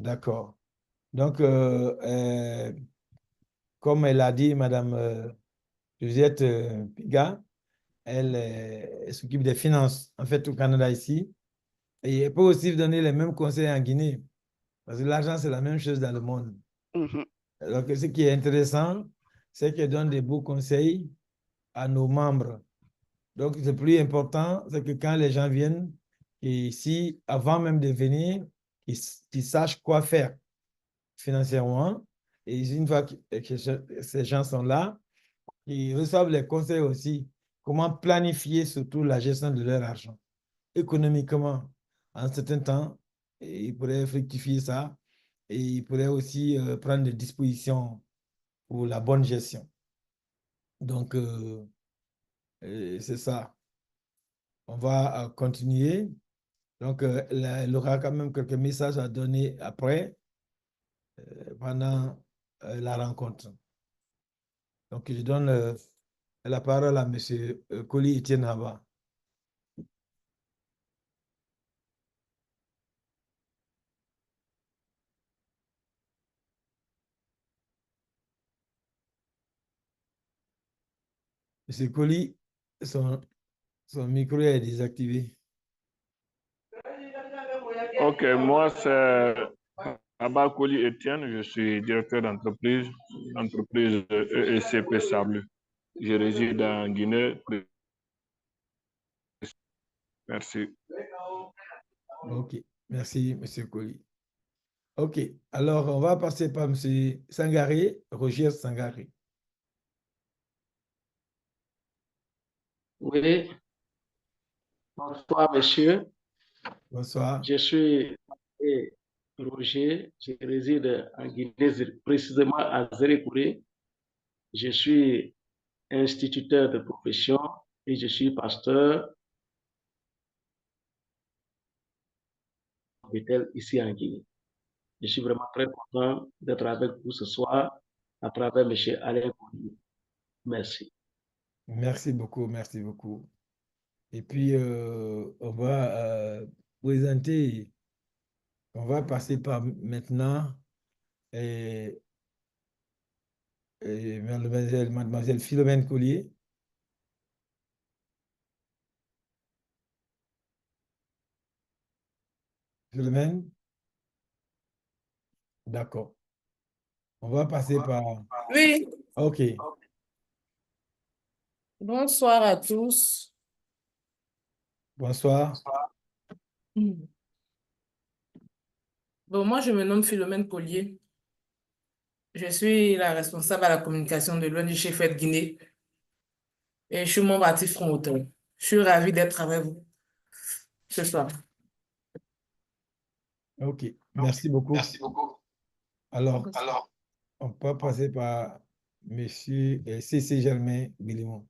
D'accord. Donc, comme elle a dit, Madame Josette Piga, elle s'occupe des finances, en fait, au Canada ici. Et elle peut aussi donner les mêmes conseils en Guinée, parce que l'argent, c'est la même chose dans le monde. Mhm. Donc, ce qui est intéressant, c'est qu'elle donne des beaux conseils à nos membres. Donc, le plus important, c'est que quand les gens viennent, et ici, avant même de venir, qu'ils sachent quoi faire financièrement. Et une fois que ces gens sont là, ils reçoivent les conseils aussi, comment planifier surtout la gestion de leur argent économiquement. En un certain temps, et ils pourraient fructifier ça et ils pourraient aussi prendre des dispositions pour la bonne gestion. Donc, c'est ça. On va continuer. Donc, elle aura quand même quelques messages à donner après, pendant la rencontre. Donc, je donne la parole à M. Koli Etienne Haba. M. Koli, son micro est désactivé. Ok, moi c'est Abakoli Etienne, je suis directeur d'entreprise, entreprise EECP Sable. Je réside en Guinée. Merci. OK. Merci, M. Koli. OK. Alors, on va passer par M. Sangaré, Roger Sangaré. Oui, bonsoir, monsieur. Bonsoir. Je suis Roger, je réside en Guinée, précisément à Zérékouré. Je suis instituteur de profession et je suis pasteur Bethel ici en Guinée. Je suis vraiment très content d'être avec vous ce soir à travers M. Alain Kouli. Merci. Merci beaucoup, merci beaucoup. Et puis, on va présenter, on va passer par maintenant mademoiselle Philomène Collier. Philomène, d'accord. On va passer par... Oui, OK. bonsoir à tous. Bonsoir. Bon, moi, je me nomme Philomène Collier. Je suis la responsable à la communication de l'ONG Fête Guinée et je suis membre actif Front Automne. Je suis ravie d'être avec vous ce soir. OK. Merci beaucoup. Merci beaucoup. Alors, Alors, on peut passer par Monsieur C.C. Germain Bilimon.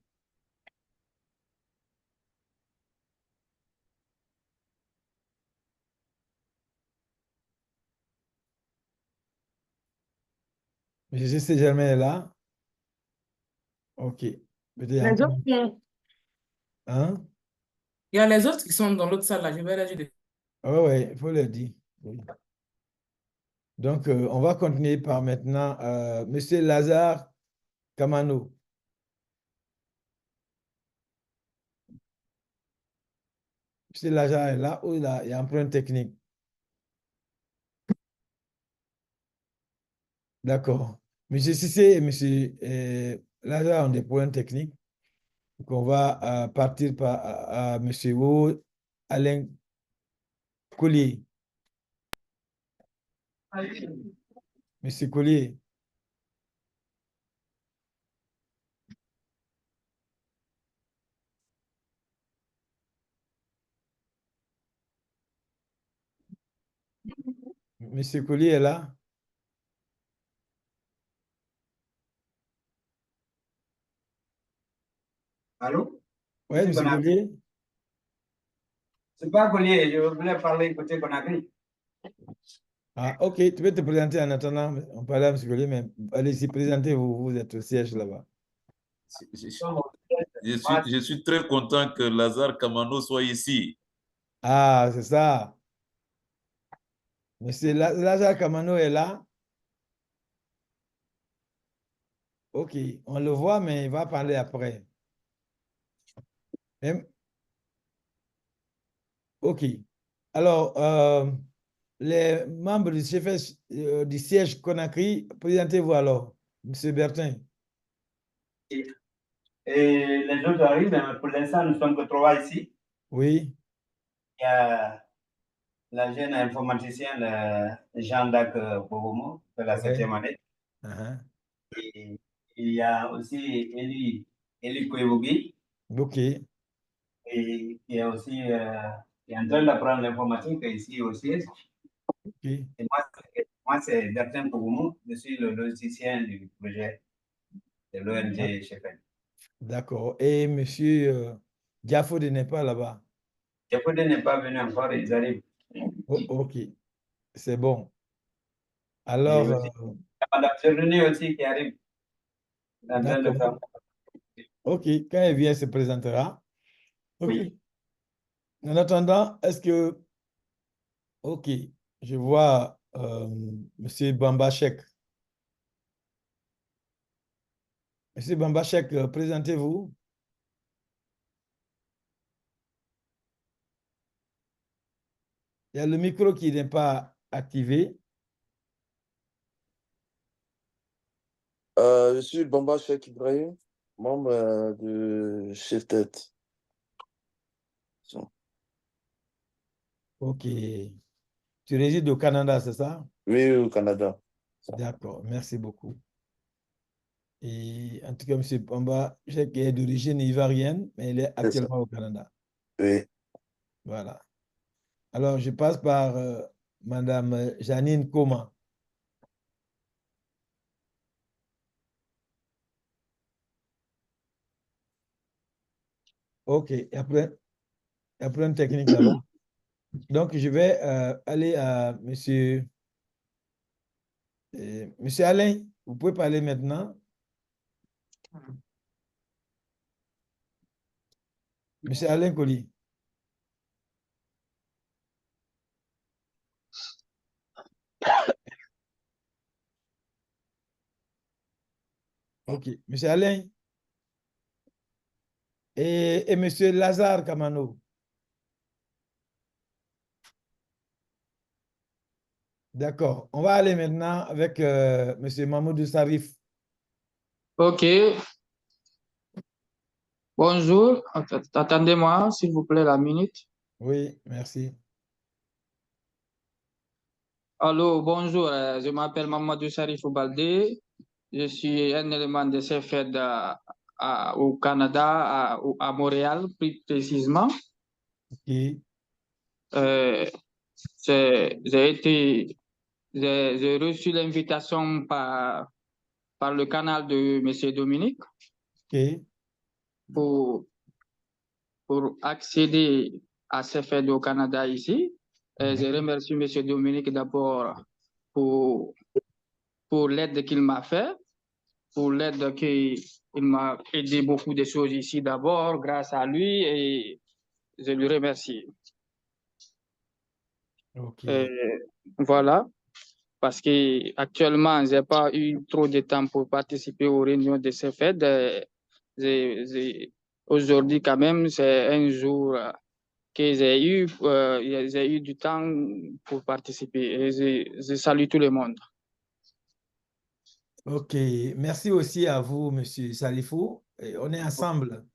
Monsieur C.C. Germain est là? OK. Peut-être Les encore. autres, Hein? il y a les autres qui sont dans l'autre salle là, je vais leur dire. Oui, oui, il faut le dire. Oui. Donc, on va continuer par maintenant Monsieur Lazare Kamano. Monsieur Lazare est là ou il y a un problème technique? D'accord. Monsieur Cissé et Monsieur Lazare ont des problèmes techniques. Donc, on va partir par Monsieur Alain Collier. Monsieur Collier. Monsieur Collier est là? Allô? Oui, Monsieur Collier. C'est pas Collier, je voulais parler côté Conakry. Ah, OK, tu peux te présenter en attendant. On parlait à M. Collier, mais allez-y, présentez-vous, vous êtes au siège là-bas. Je suis très content que Lazare Kamano soit ici. Ah, c'est ça. Monsieur Lazare Kamano est là. OK, on le voit, mais il va parler après. OK. Alors, les membres du siège Conakry, présentez-vous alors, Monsieur Bertin. Et les autres arrivent, mais pour l'instant, nous sommes que 3 ici. Oui. Il y a la jeune informaticienne Jean-Dac Bobomo, de la 7e année. Et il y a aussi Eli Koevogi. OK. Et qui est aussi qui est en train d'apprendre l'informatique ici au siège. Okay. Et moi c'est Bertin Kogoumou, je suis le logicien du projet de l'ONG Chefed. D'accord. Et monsieur Diafode n'est pas là-bas? Diafode n'est pas venu encore, ils arrivent. Oh, OK, c'est bon. Alors, Madame Serroni aussi qui arrive. En train de faire. OK, quand elle vient, elle se présentera. OK. Oui. En attendant, est-ce que... OK, je vois monsieur Bambachek. Monsieur Bambachek, présentez-vous. Il y a le micro qui n'est pas activé. Je suis Bambachek Ibrahim, membre de Chefted. OK. Tu résides au Canada, c'est ça? Oui, au Canada. D'accord, merci beaucoup. Et en tout cas, M. Bamba, je sais qu'il est d'origine ivoirienne, mais il est actuellement au Canada. Oui. Voilà. Alors, je passe par Madame Janine Koma. OK, il y a plein de techniques là-bas. Donc, je vais aller à Monsieur Alain. Vous pouvez parler maintenant. Monsieur Alain Colli. OK. Monsieur Alain. Et Monsieur Lazare Kamano. D'accord. On va aller maintenant avec Monsieur Mamoudou Sarif. OK. Bonjour. Attendez-moi, s'il vous plaît, la minute. Oui, merci. Allô, bonjour. Je m'appelle Mamadou Sarif Baldé. Je suis un élément de CFED au Canada, à Montréal, plus précisément. OK. J'ai reçu l'invitation par le canal de M. Dominique. OK. Pour accéder à CFED au Canada ici. Je remercie M. Dominique d'abord pour l'aide qu'il m'a fait, pour l'aide qu'il m'a aidé beaucoup de choses ici d'abord, grâce à lui, et je lui remercie. Okay. Voilà, parce qu'actuellement, je n'ai pas eu trop de temps pour participer aux réunions de CFED. Aujourd'hui, quand même, c'est un jour que j'ai eu du temps pour participer. Et je salue tout le monde. OK. Merci aussi à vous, Monsieur Salifou. Et on est ensemble.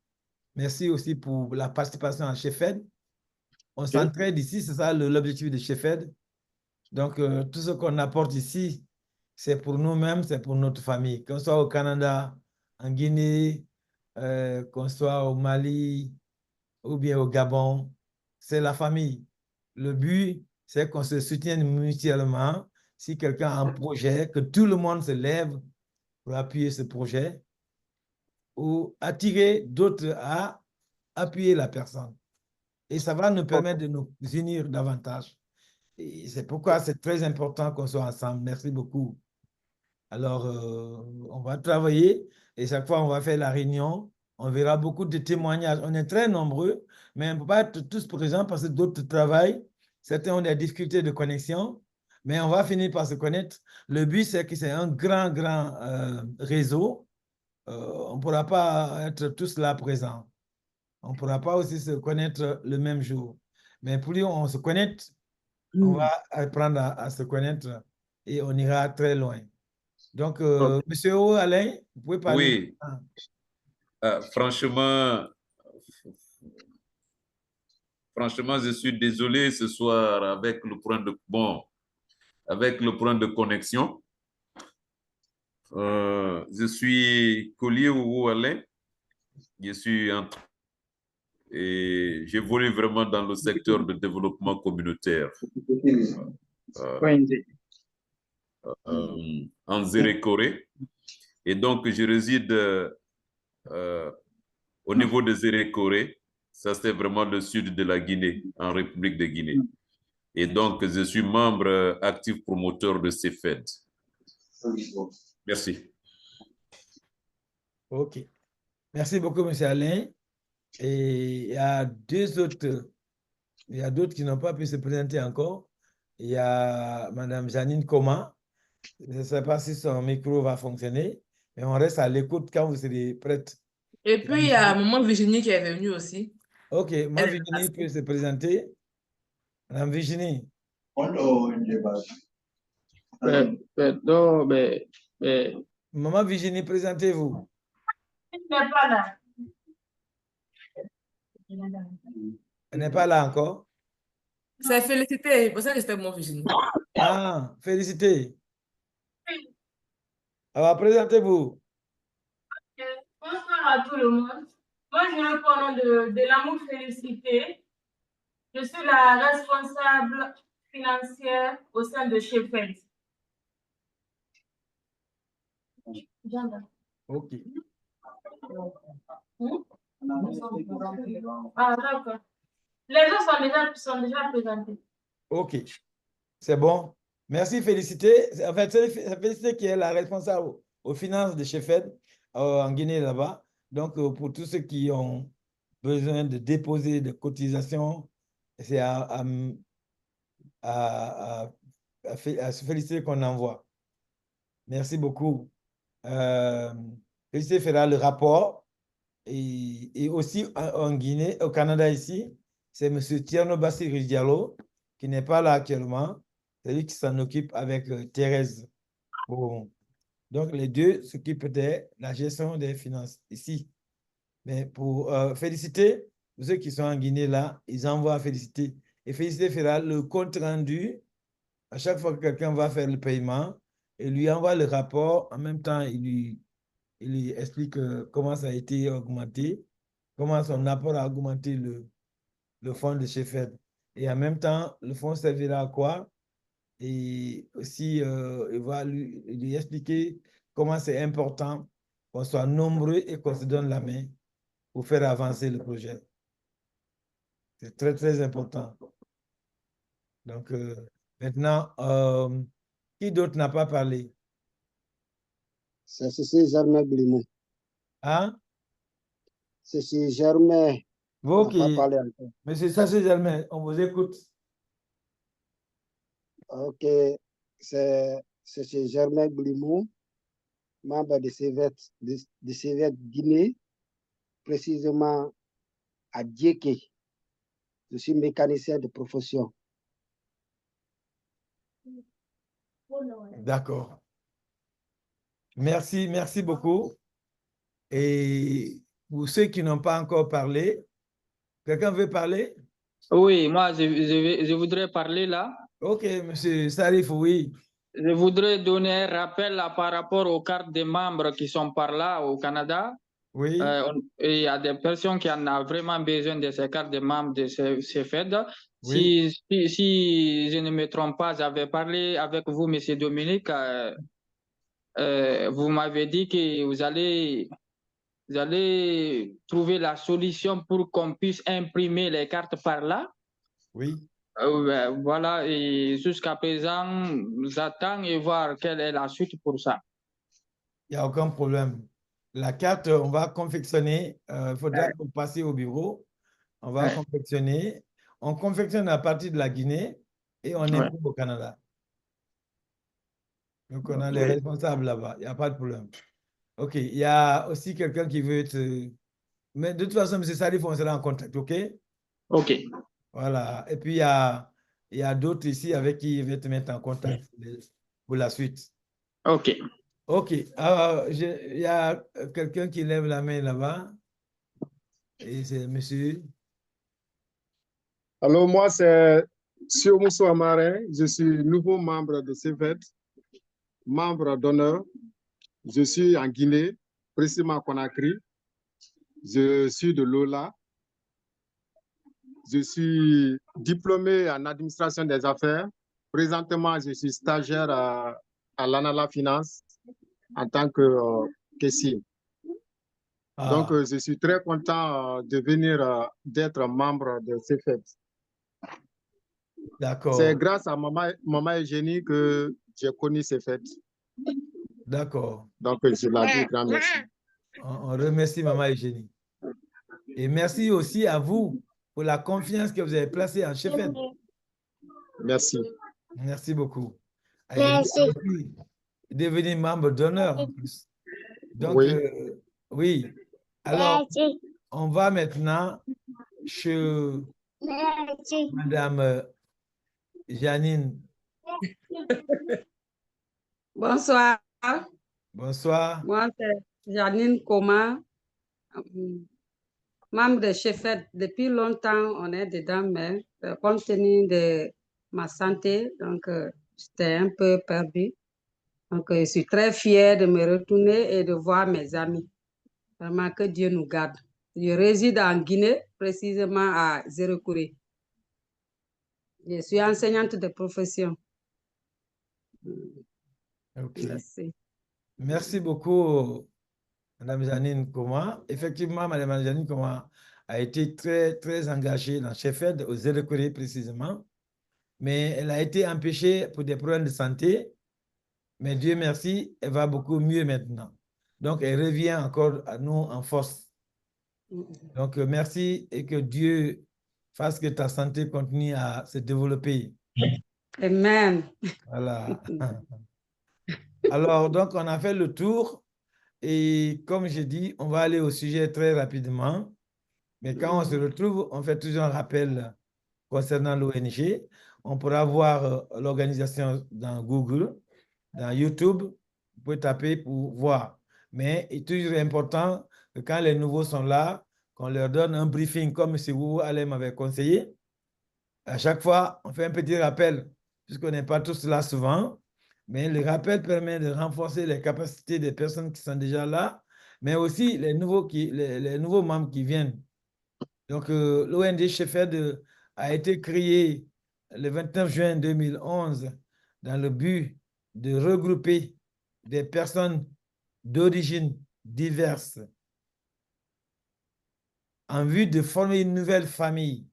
Merci aussi pour la participation à Chefed. On s'entraide ici, c'est ça l'objectif de Chefed. Donc, tout ce qu'on apporte ici, c'est pour nous-mêmes, c'est pour notre famille. Qu'on soit au Canada, en Guinée, qu'on soit au Mali ou bien au Gabon, c'est la famille. Le but, c'est qu'on se soutienne mutuellement. Si quelqu'un a un projet, que tout le monde se lève pour appuyer ce projet ou attirer d'autres à appuyer la personne. Et ça va nous permettre de nous unir davantage. Et c'est pourquoi c'est très important qu'on soit ensemble. Merci beaucoup. Alors, on va travailler et chaque fois, on va faire la réunion. On verra beaucoup de témoignages. On est très nombreux, mais on ne peut pas être tous présents parce que d'autres travaillent. Certains ont des difficultés de connexion, Mais on va finir par se connaître. Le but, c'est que c'est un grand, grand réseau. On ne pourra pas être tous là présents. On ne pourra pas aussi se connaître le même jour. Mais plus on se connecte, on va apprendre à se connaître et on ira très loin. Donc, Monsieur Alain, vous pouvez parler. Oui. Franchement, je suis désolé ce soir avec le point de connexion. Je suis Collier Owo Alain. Je suis et j'évolue vraiment dans le secteur de développement communautaire. En Zérékoré. Et donc, je réside au niveau de Zérékoré. Ça, c'est vraiment le sud de la Guinée, en République de Guinée. Et donc, je suis membre actif promoteur de CEFED. Merci. OK. Merci beaucoup, M. Alain. Et il y a d'autres qui n'ont pas pu se présenter encore. Il y a Mme Janine Koma. Je ne sais pas si son micro va fonctionner, mais on reste à l'écoute quand vous serez prête. Et puis, il y a Maman Virginie qui est venue aussi. OK, Maman Virginie peut se présenter. Madame Virginie. Maman Virginie, présentez-vous. Elle n'est pas là. Elle n'est pas là encore? C'est Félicité, c'est pour ça que c'était Maman Virginie. Ah, Félicité. Alors, présentez-vous. Bonsoir à tout le monde. Moi, je me prénomme de l'amour Félicité. Je suis la responsable financière au sein de Sheffield. OK. Ah, d'accord. Les autres sont déjà présentés. OK. C'est bon. Merci, Félicité. En fait, c'est Félicité qui est la responsable aux finances de Sheffield en Guinée là-bas. Donc, pour tous ceux qui ont besoin de déposer des cotisations, c'est à se féliciter qu'on envoie. Merci beaucoup. Félicité fera le rapport. Et aussi en Guinée, au Canada ici, c'est M. Tierno Bassirou Diallo qui n'est pas là actuellement. C'est lui qui s'en occupe avec Thérèse. Bon. Donc, les deux s'occupent de la gestion des finances ici. Mais pour Félicité, ceux qui sont en Guinée là, ils envoient à Félicité. Et Félicité fera le compte rendu à chaque fois que quelqu'un va faire le paiement et lui envoie le rapport. En même temps, il lui explique comment ça a été augmenté, comment son apport a augmenté le fonds de Sheffield. Et en même temps, le fonds servira à quoi? Et aussi, il va lui expliquer comment c'est important qu'on soit nombreux et qu'on se donne la main pour faire avancer le projet. C'est très, très important. Donc, maintenant, qui d'autre n'a pas parlé? C'est Cécile Germain Blimou. Hein? Cécile Germain. Ok. Monsieur Cécile Germain, on vous écoute. Ok. C'est Cécile Germain Blimou, membre de CEVET Guinée, précisément à Dieké. Je suis mécanicien de profession. D'accord. Merci, merci beaucoup. Et pour ceux qui n'ont pas encore parlé, quelqu'un veut parler? Oui, moi, je voudrais parler là. Ok, monsieur Sarif, oui. Je voudrais donner un rappel là, par rapport aux cartes des membres qui sont par là au Canada. Oui. Il y a des personnes qui en ont vraiment besoin de ces cartes de membres de CEFED. Oui. Si je ne me trompe pas, j'avais parlé avec vous, monsieur Dominique. Vous m'avez dit que vous allez trouver la solution pour qu'on puisse imprimer les cartes par là. Oui. Voilà, et jusqu'à présent, j'attends et voir quelle est la suite pour ça. Il n'y a aucun problème. La carte, on va confectionner. Il faudra que vous passiez au bureau. On va confectionner. On confectionne à partir de la Guinée et on imprime au Canada. Donc, on a les responsables là-bas. Il n'y a pas de problème. OK. Il y a aussi quelqu'un qui veut te... Mais de toute façon, M. Salif, on sera en contact, OK? OK. Voilà. Et puis, il y a d'autres ici avec qui je vais te mettre en contact pour la suite. OK. OK. Alors, il y a quelqu'un qui lève la main là-bas. Et c'est monsieur. Alors, moi, c'est Sio Mousso Amarin. Je suis nouveau membre de CEVET, membre d'honneur. Je suis en Guinée, précisément à Conakry. Je suis de Lola. Je suis diplômé en administration des affaires. Présentement, je suis stagiaire à l'ANALA Finance en tant que caissier. Donc, je suis très content de venir, d'être membre de CEFET. D'accord. C'est grâce à maman Eugénie que j'ai connu CEFET. D'accord. Donc, je la dis grand merci. On remercie maman Eugénie. Et merci aussi à vous pour la confiance que vous avez placée en CEFET. Merci. Merci beaucoup. Merci. Devenir membre d'honneur en plus. Donc, oui. Oui. Alors, on va maintenant chez Madame Janine. Bonsoir. Bonsoir. Moi, c'est Janine Koma, membre de CEFET. Depuis longtemps, on est dedans, mais compte tenu de ma santé, donc j'étais un peu perdue. Donc, je suis très fière de me retourner et de voir mes amis. Vraiment, que Dieu nous garde. Je réside en Guinée, précisément à Zérekouré. Je suis enseignante de profession. Okay. Merci. Merci beaucoup, Madame Janine Koma. Effectivement, Madame Janine Koma a été très engagée dans CEFET, aux Zérekouré précisément, mais elle a été empêchée pour des problèmes de santé. Mais Dieu merci, elle va beaucoup mieux maintenant. Donc, elle revient encore à nous en force. Donc, merci et que Dieu fasse que ta santé continue à se développer. Amen. Voilà. Alors, donc, on a fait le tour et comme je dis, on va aller au sujet très rapidement. Mais quand on se retrouve, on fait toujours un rappel concernant l'ONG. On pourra voir l'organisation dans Google, dans YouTube. Vous pouvez taper pour voir. Mais il est toujours important que quand les nouveaux sont là, qu'on leur donne un briefing comme si vous, allez m'avait conseillé. À chaque fois, on fait un petit rappel, puisqu'on n'est pas tous là souvent. Mais le rappel permet de renforcer les capacités des personnes qui sont déjà là, mais aussi les nouveaux membres qui viennent. Donc, l'ONG CEFET a été créé le 29 juin 2011 dans le but de regrouper des personnes d'origine diverses en vue de former une nouvelle famille,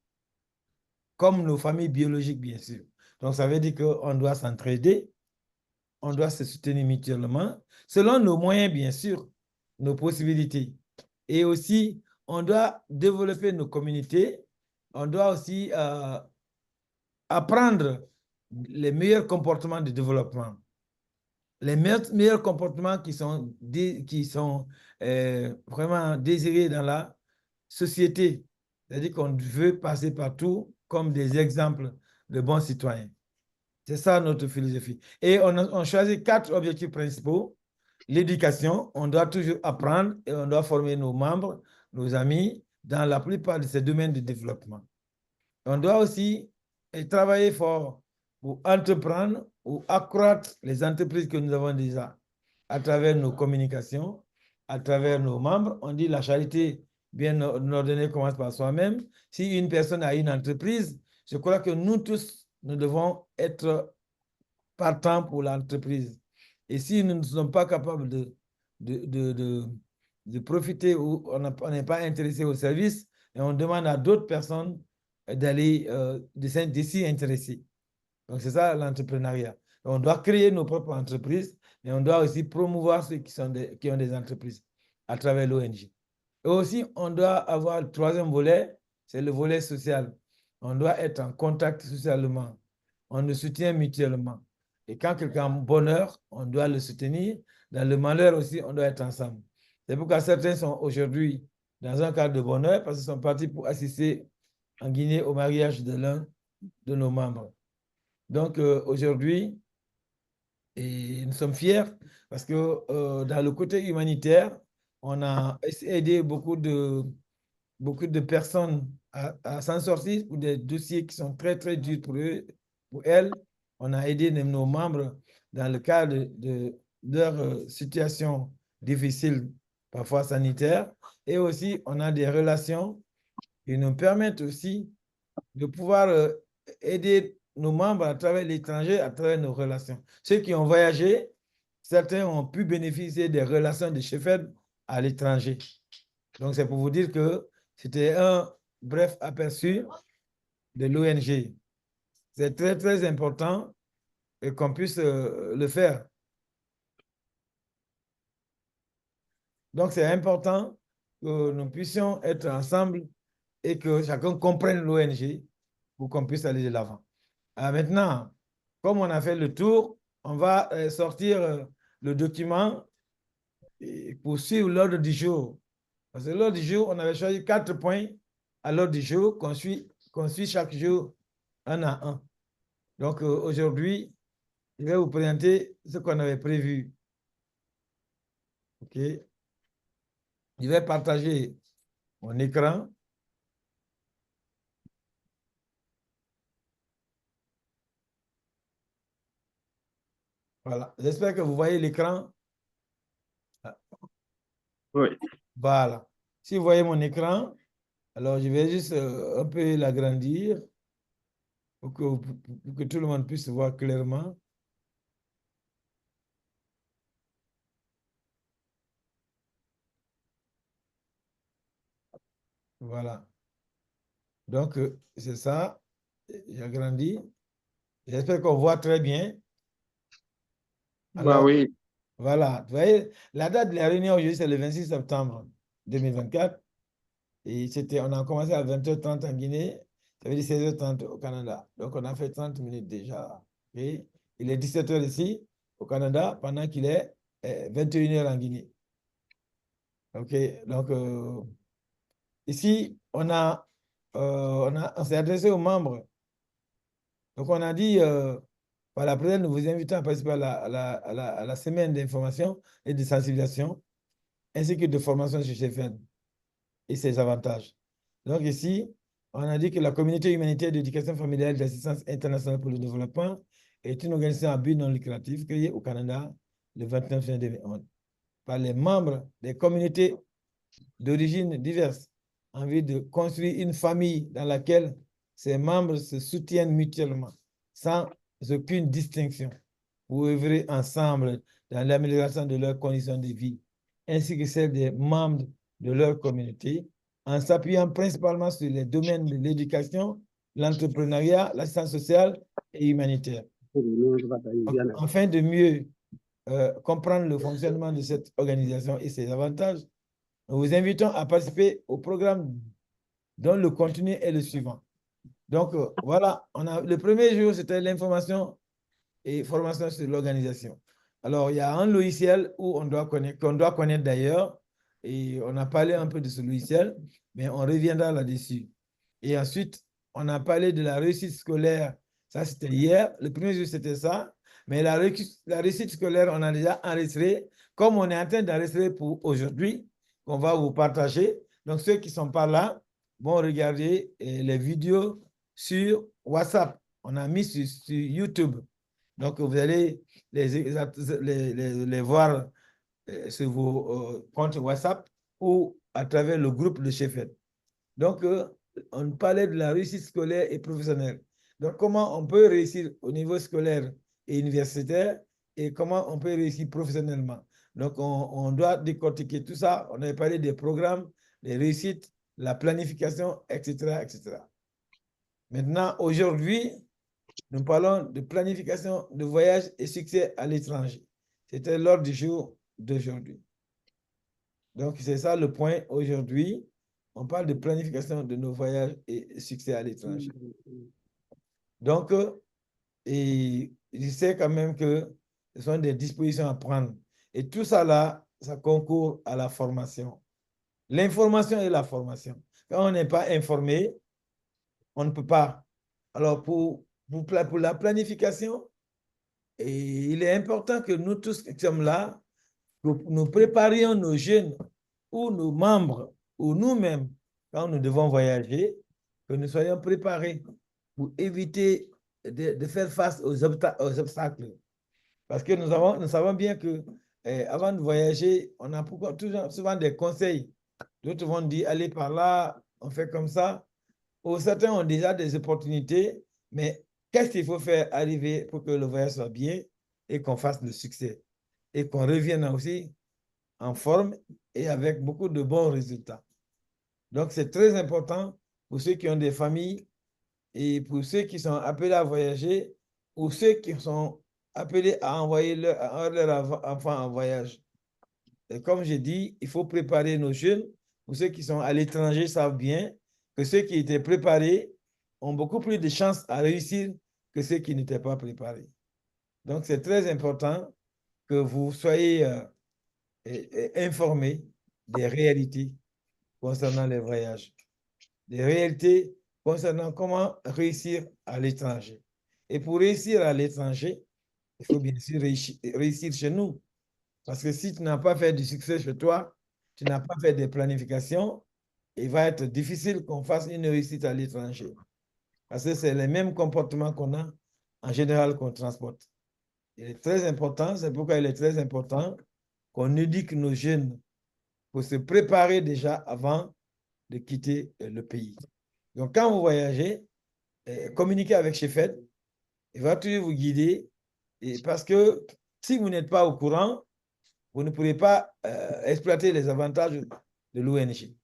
comme nos familles biologiques, bien sûr. Donc, ça veut dire qu'on doit s'entraider, on doit se soutenir mutuellement, selon nos moyens, bien sûr, nos possibilités. Et aussi, on doit développer nos communautés, on doit aussi apprendre les meilleurs comportements de développement. Les meilleurs comportements qui sont vraiment désirés dans la société. C'est-à-dire qu'on veut passer partout comme des exemples de bons citoyens. C'est ça notre philosophie. Et on choisit 4 objectifs principaux. L'éducation, on doit toujours apprendre et on doit former nos membres, nos amis, dans la plupart de ces domaines de développement. On doit aussi travailler fort pour entreprendre ou accroître les entreprises que nous avons déjà à travers nos communications, à travers nos membres. On dit la charité bien ordonnée commence par soi-même. Si une personne a une entreprise, je crois que nous tous, nous devons être partants pour l'entreprise. Et si nous ne sommes pas capables de profiter ou on n'est pas intéressé au service, et on demande à d'autres personnes d'aller de s'y intéresser. Donc, c'est ça l'entrepreneuriat. On doit créer nos propres entreprises, mais on doit aussi promouvoir ceux qui ont des entreprises à travers l'ONG. Et aussi, on doit avoir le 3e volet, c'est le volet social. On doit être en contact socialement. On nous soutient mutuellement. Et quand quelqu'un a un bonheur, on doit le soutenir. Dans le malheur aussi, on doit être ensemble. C'est pourquoi certains sont aujourd'hui dans un cadre de bonheur parce qu'ils sont partis pour assister en Guinée au mariage de l'un de nos membres. Donc aujourd'hui, nous sommes fiers parce que dans le côté humanitaire, on a aidé beaucoup de personnes à s'en sortir pour des dossiers qui sont très, très durs pour eux, pour elles. On a aidé nos membres dans le cadre de leur situation difficile, parfois sanitaire. Et aussi, on a des relations qui nous permettent aussi de pouvoir aider nos membres à travers l'étranger, à travers nos relations. Ceux qui ont voyagé, certains ont pu bénéficier des relations de Sheffield à l'étranger. Donc, c'est pour vous dire que c'était un bref aperçu de l'ONG. C'est très, très important qu'on puisse le faire. Donc, c'est important que nous puissions être ensemble et que chacun comprenne l'ONG pour qu'on puisse aller de l'avant. Maintenant, comme on a fait le tour, on va sortir le document pour suivre l'ordre du jour. Parce que l'ordre du jour, on avait choisi 4 points à l'ordre du jour qu'on suit chaque jour un à un. Donc aujourd'hui, je vais vous présenter ce qu'on avait prévu. OK. Je vais partager mon écran. Voilà. J'espère que vous voyez l'écran. Oui. Voilà. Si vous voyez mon écran, alors je vais juste un peu l'agrandir pour que tout le monde puisse voir clairement. Voilà. Donc, c'est ça. J'agrandis. J'espère qu'on voit très bien. Alors, Bah oui. voilà. Vous voyez, la date de la réunion aujourd'hui, c'est le 26 septembre 2024. Et on a commencé à 20h30 en Guinée. Ça veut dire 16h30 au Canada. Donc, on a fait 30 minutes déjà. Okay? Il est 17h ici, au Canada, pendant qu'il est 21h en Guinée. OK. Donc, ici, on s'est adressé aux membres. Donc, on a dit, voilà, président, nous vous invitons à participer à la semaine d'information et de sensibilisation, ainsi que de formation sur Sheffield et ses avantages. Donc, ici, on a dit que la communauté humanitaire d'éducation familiale et d'assistance internationale pour le développement est une organisation à but non lucratif créée au Canada le 29 juin 2011 par les membres des communautés d'origine diverses en vue de construire une famille dans laquelle ses membres se soutiennent mutuellement, sans aucune distinction, pour œuvrer ensemble dans l'amélioration de leurs conditions de vie, ainsi que celles des membres de leur communauté, en s'appuyant principalement sur les domaines de l'éducation, l'entrepreneuriat, l'assistance sociale et humanitaire. Afin de mieux comprendre le fonctionnement de cette organisation et ses avantages, nous vous invitons à participer au programme dont le contenu est le suivant. Donc, voilà, le premier jour, c'était l'information et formation sur l'organisation. Alors, il y a un logiciel qu'on doit connaître d'ailleurs, et on a parlé un peu de ce logiciel, mais on reviendra là-dessus. Et ensuite, on a parlé de la réussite scolaire. Ça, c'était hier. Le premier jour, c'était ça. Mais la réussite scolaire, on a déjà enregistré. Comme on est en train d'enregistrer pour aujourd'hui, qu'on va vous partager. Donc, ceux qui ne sont pas là vont regarder les vidéos sur WhatsApp. On a mis sur YouTube. Donc, vous allez les voir sur vos comptes WhatsApp ou à travers le groupe de Sheffield. Donc, on parlait de la réussite scolaire et professionnelle. Donc, comment on peut réussir au niveau scolaire et universitaire et comment on peut réussir professionnellement. Donc, on doit décortiquer tout ça. On avait parlé des programmes, des réussites, la planification, etc., etc. Maintenant, aujourd'hui, nous parlons de planification de voyage et succès à l'étranger. C'était l'ordre du jour d'aujourd'hui. Donc, c'est ça le point aujourd'hui. On parle de planification de nos voyages et succès à l'étranger. Donc, et je sais quand même que ce sont des dispositions à prendre. Et tout ça là, ça concourt à la formation. L'information et la formation. Quand on n'est pas informé, on ne peut pas. Alors, pour la planification, et il est important que nous tous qui sommes là, nous préparions nos jeunes ou nos membres ou nous-mêmes, quand nous devons voyager, que nous soyons préparés pour éviter de faire face aux obstacles. Parce que nous savons bien que avant de voyager, on a souvent des conseils. D'autres vont dire, allez par là, on fait comme ça. Ou certains ont déjà des opportunités, mais qu'est-ce qu'il faut faire arriver pour que le voyage soit bien et qu'on fasse le succès et qu'on revienne aussi en forme et avec beaucoup de bons résultats. Donc, c'est très important pour ceux qui ont des familles et pour ceux qui sont appelés à voyager ou ceux qui sont appelés à envoyer leurs enfants en voyage. Et comme j'ai dit, il faut préparer nos jeunes. Pour ceux qui sont à l'étranger savent bien que ceux qui étaient préparés ont beaucoup plus de chances à réussir que ceux qui n'étaient pas préparés. Donc, c'est très important que vous soyez informés des réalités concernant les voyages, des réalités concernant comment réussir à l'étranger. Et pour réussir à l'étranger, il faut bien sûr réussir chez nous. Parce que si tu n'as pas fait du succès chez toi, tu n'as pas fait de planification, il va être difficile qu'on fasse une réussite à l'étranger. Parce que c'est les mêmes comportements qu'on a en général qu'on transporte. Il est très important, c'est pourquoi il est très important qu'on éduque nos jeunes pour se préparer déjà avant de quitter le pays. Donc, quand vous voyagez, communiquez avec Chefed, il va toujours vous guider, et parce que si vous n'êtes pas au courant, vous ne pourrez pas exploiter les avantages de l'ONG.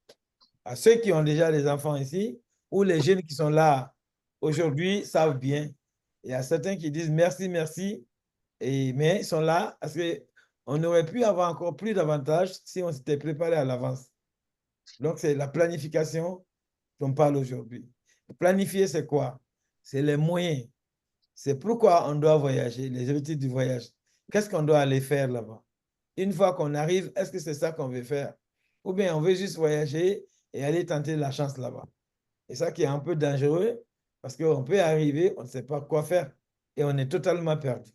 À ceux qui ont déjà des enfants ici, ou les jeunes qui sont là aujourd'hui savent bien. Il y a certains qui disent merci, merci, mais ils sont là parce qu'on aurait pu avoir encore plus d'avantages si on s'était préparé à l'avance. Donc, c'est la planification dont on parle aujourd'hui. Planifier, c'est quoi? C'est les moyens. C'est pourquoi on doit voyager, les objectifs du voyage. Qu'est-ce qu'on doit aller faire là-bas? Une fois qu'on arrive, est-ce que c'est ça qu'on veut faire? Ou bien on veut juste voyager et aller tenter la chance là-bas. Et ça qui est un peu dangereux, parce qu'on peut arriver, on ne sait pas quoi faire et on est totalement perdu.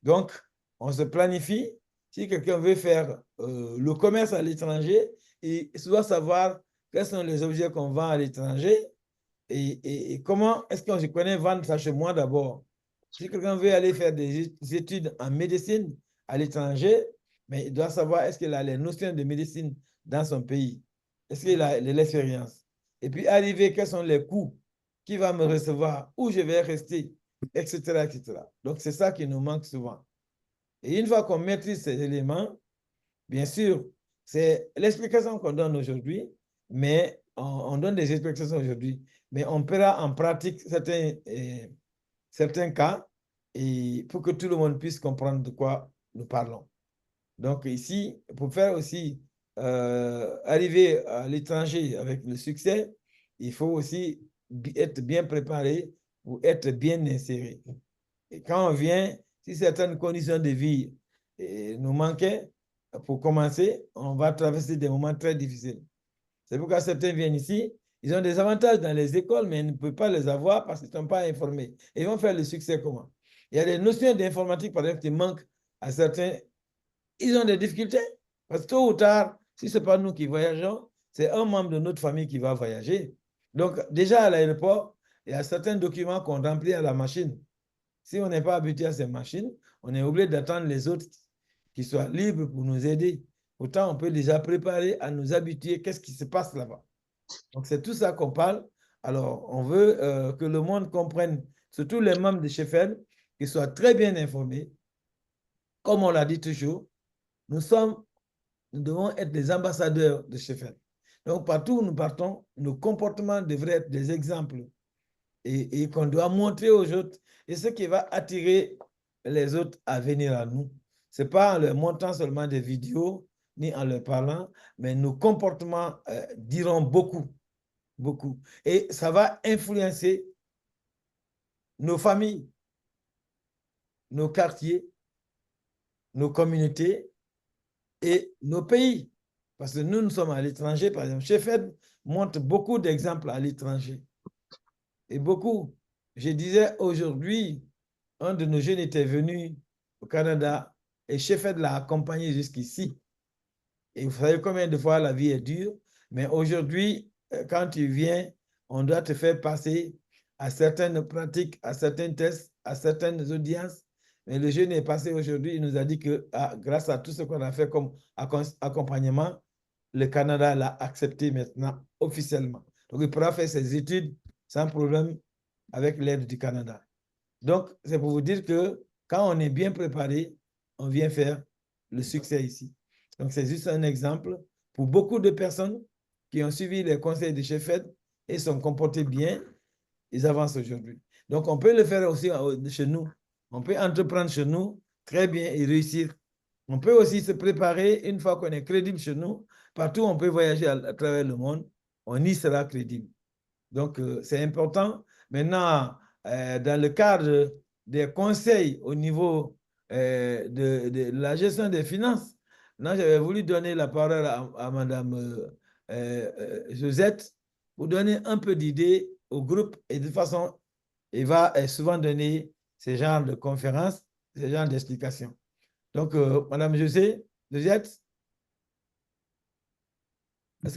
Donc, on se planifie. Si quelqu'un veut faire le commerce à l'étranger, il doit savoir quels sont les objets qu'on vend à l'étranger et comment est-ce qu'on se connaît vendre ça chez moi d'abord. Si quelqu'un veut aller faire des études en médecine à l'étranger, mais il doit savoir est-ce qu'il a les notions de médecine dans son pays. Est-ce qu'il a l'expérience? Et puis arriver, quels sont les coûts? Qui va me recevoir? Où je vais rester? Etc. etc. Donc, c'est ça qui nous manque souvent. Et une fois qu'on maîtrise ces éléments, bien sûr, c'est l'explication qu'on donne aujourd'hui, mais on donne des explications aujourd'hui, mais on paiera en pratique certains cas et pour que tout le monde puisse comprendre de quoi nous parlons. Donc ici, pour faire aussi arriver à l'étranger avec le succès, il faut aussi être bien préparé ou être bien inséré. Et quand on vient, si certaines conditions de vie nous manquaient, pour commencer, on va traverser des moments très difficiles. C'est pourquoi certains viennent ici, ils ont des avantages dans les écoles, mais ils ne peuvent pas les avoir parce qu'ils ne sont pas informés. Et ils vont faire le succès comment? Il y a des notions d'informatique, par exemple, qui manquent à certains. Ils ont des difficultés. Parce que tôt ou tard, si ce n'est pas nous qui voyageons, c'est un membre de notre famille qui va voyager. Donc, déjà à l'aéroport, il y a certains documents qu'on remplit à la machine. Si on n'est pas habitué à ces machines, on est obligé d'attendre les autres qui soient libres pour nous aider. Pourtant, on peut déjà préparer à nous habituer qu'est-ce qui se passe là-bas. Donc, c'est tout ça qu'on parle. Alors, on veut que le monde comprenne, surtout les membres de Chefed, qu'ils soient très bien informés. Comme on l'a dit toujours, nous devons être des ambassadeurs de Chefed. Donc, partout où nous partons, nos comportements devraient être des exemples et qu'on doit montrer aux autres. Et ce qui va attirer les autres à venir à nous. Ce n'est pas en leur montrant seulement des vidéos, ni en leur parlant, mais nos comportements diront beaucoup, beaucoup. Et ça va influencer nos familles. nos quartiers, nos communautés et nos pays. Parce que nous sommes à l'étranger, par exemple. Chefed montre beaucoup d'exemples à l'étranger. Et beaucoup. Je disais aujourd'hui, un de nos jeunes était venu au Canada et Chefed l'a accompagné jusqu'ici. Et vous savez combien de fois la vie est dure. Mais aujourd'hui, quand tu viens, on doit te faire passer à certaines pratiques, à certains tests, à certaines audiences. Mais le jeune est passé aujourd'hui, il nous a dit que grâce à tout ce qu'on a fait comme accompagnement, le Canada l'a accepté maintenant officiellement. Donc, il pourra faire ses études sans problème avec l'aide du Canada. Donc, c'est pour vous dire que quand on est bien préparé, on vient faire le succès ici. Donc, c'est juste un exemple pour beaucoup de personnes qui ont suivi les conseils de Chefed et sont comportés bien, ils avancent aujourd'hui. Donc, on peut le faire aussi chez nous. On peut entreprendre chez nous très bien et réussir. On peut aussi se préparer une fois qu'on est crédible chez nous. Partout, on peut voyager à travers le monde. On y sera crédible. Donc, c'est important. Maintenant, dans le cadre des conseils au niveau de la gestion des finances, j'avais voulu donner la parole à Mme Josette pour donner un peu d'idées au groupe. Et de toute façon, il va souvent donner ce genre de conférences, ce genre d'explications. Donc, Mme Josette, est-ce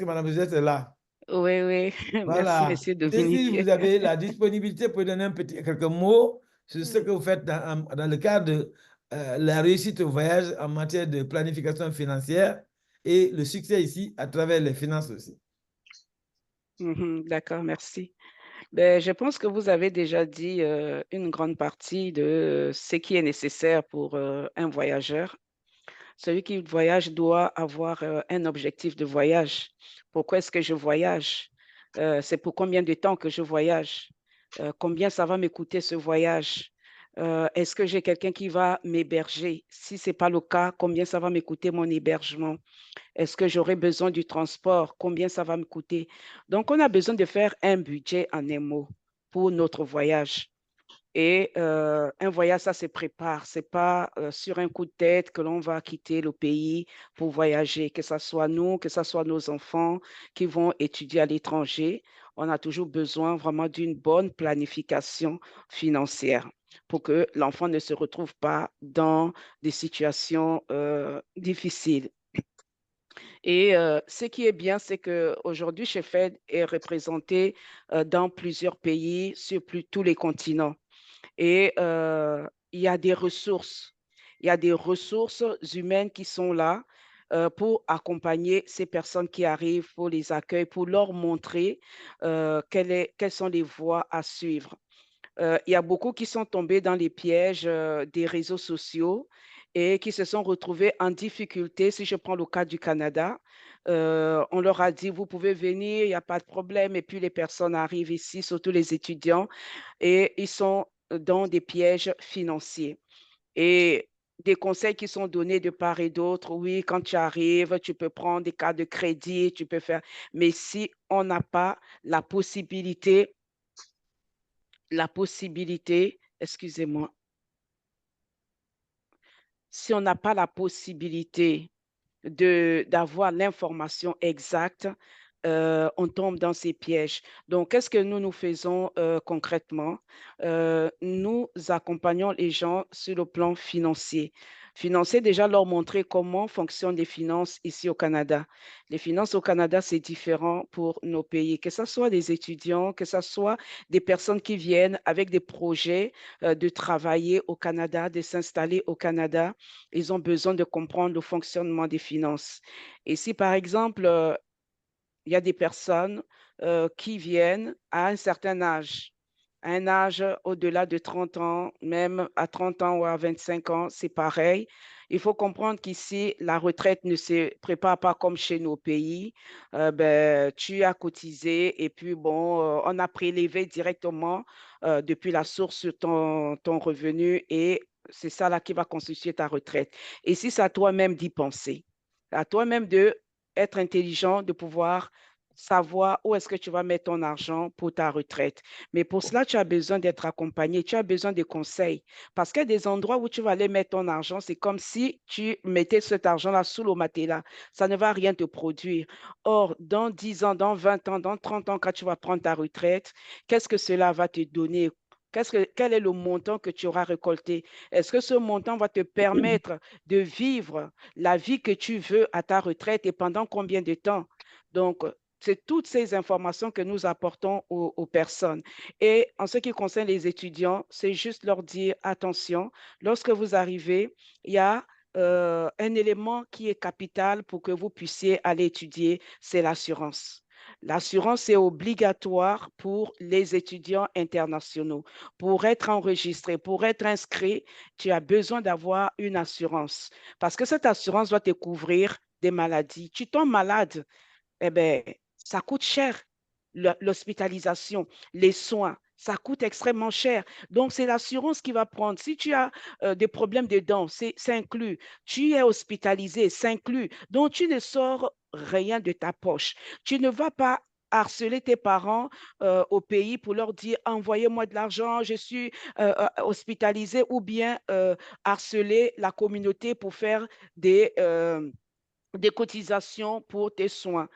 que Mme Josette est là? Oui, oui. Voilà. Merci, M. Et si Dominique. vous avez la disponibilité pour donner quelques mots sur ce que vous faites dans le cadre de la réussite au voyage en matière de planification financière et le succès ici à travers les finances aussi. D'accord, merci. Ben, je pense que vous avez déjà dit une grande partie de ce qui est nécessaire pour un voyageur. Celui qui voyage doit avoir un objectif de voyage. Pourquoi est-ce que je voyage? C'est pour combien de temps que je voyage? Combien ça va me coûter ce voyage? Est-ce que j'ai quelqu'un qui va m'héberger? Si ce n'est pas le cas, combien ça va me coûter mon hébergement? Est-ce que j'aurai besoin du transport? Combien ça va me coûter? Donc, on a besoin de faire un budget en un mot pour notre voyage. Et un voyage, ça se prépare. Ce n'est pas sur un coup de tête que l'on va quitter le pays pour voyager, que ce soit nous, que ce soit nos enfants qui vont étudier à l'étranger. On a toujours besoin vraiment d'une bonne planification financière pour que l'enfant ne se retrouve pas dans des situations difficiles. Et ce qui est bien, c'est qu'aujourd'hui, Chefed est représenté dans plusieurs pays, sur tous les continents. Et il y a des ressources. Il y a des ressources humaines qui sont là pour accompagner ces personnes qui arrivent, pour les accueillir, pour leur montrer quelles sont les voies à suivre. Il y a beaucoup qui sont tombés dans les pièges des réseaux sociaux et qui se sont retrouvés en difficulté. Si je prends le cas du Canada, on leur a dit, vous pouvez venir, il n'y a pas de problème. Et puis les personnes arrivent ici, surtout les étudiants, et ils sont dans des pièges financiers. Et des conseils qui sont donnés de part et d'autre, oui, quand tu arrives, tu peux prendre des cartes de crédit, tu peux faire. Mais si on n'a pas la possibilité, excusez-moi, si on n'a pas la possibilité d'avoir l'information exacte, on tombe dans ces pièges. Donc, qu'est-ce que nous faisons concrètement? Nous accompagnons les gens sur le plan financier. Déjà leur montrer comment fonctionnent les finances ici au Canada. Les finances au Canada, c'est différent pour nos pays, que ce soit des étudiants, que ce soit des personnes qui viennent avec des projets de travailler au Canada, de s'installer au Canada. Ils ont besoin de comprendre le fonctionnement des finances. Et si, par exemple, il y a des personnes qui viennent à un certain âge, à un âge au-delà de 30 ans, même à 30 ans ou à 25 ans, c'est pareil. Il faut comprendre qu'ici, la retraite ne se prépare pas comme chez nos pays. Tu as cotisé et puis, bon, on a prélevé directement depuis la source ton revenu et c'est ça là qui va constituer ta retraite. Et si c'est à toi-même d'y penser, à toi-même d'être intelligent, de pouvoir savoir où est-ce que tu vas mettre ton argent pour ta retraite. Mais pour cela, tu as besoin d'être accompagné, tu as besoin de conseils. Parce qu'il y a des endroits où tu vas aller mettre ton argent, c'est comme si tu mettais cet argent-là sous le matelas. Ça ne va rien te produire. Or, dans 10 ans, dans 20 ans, dans 30 ans, quand tu vas prendre ta retraite, qu'est-ce que cela va te donner? Quel est le montant que tu auras récolté? Est-ce que ce montant va te permettre de vivre la vie que tu veux à ta retraite et pendant combien de temps? Donc, c'est toutes ces informations que nous apportons aux personnes. Et en ce qui concerne les étudiants, c'est juste leur dire, attention, lorsque vous arrivez, il y a un élément qui est capital pour que vous puissiez aller étudier, c'est l'assurance. L'assurance est obligatoire pour les étudiants internationaux. Pour être enregistré, pour être inscrit, tu as besoin d'avoir une assurance parce que cette assurance doit te couvrir des maladies. Tu tombes malade, eh bien, ça coûte cher. L'hospitalisation, les soins, ça coûte extrêmement cher. Donc, c'est l'assurance qui va prendre. Si tu as des problèmes de dents, c'est inclus. Tu es hospitalisé, c'est inclus. Donc, tu ne sors rien de ta poche. Tu ne vas pas harceler tes parents au pays pour leur dire envoyez-moi de l'argent, je suis hospitalisé, ou bien harceler la communauté pour faire des cotisations pour tes soins.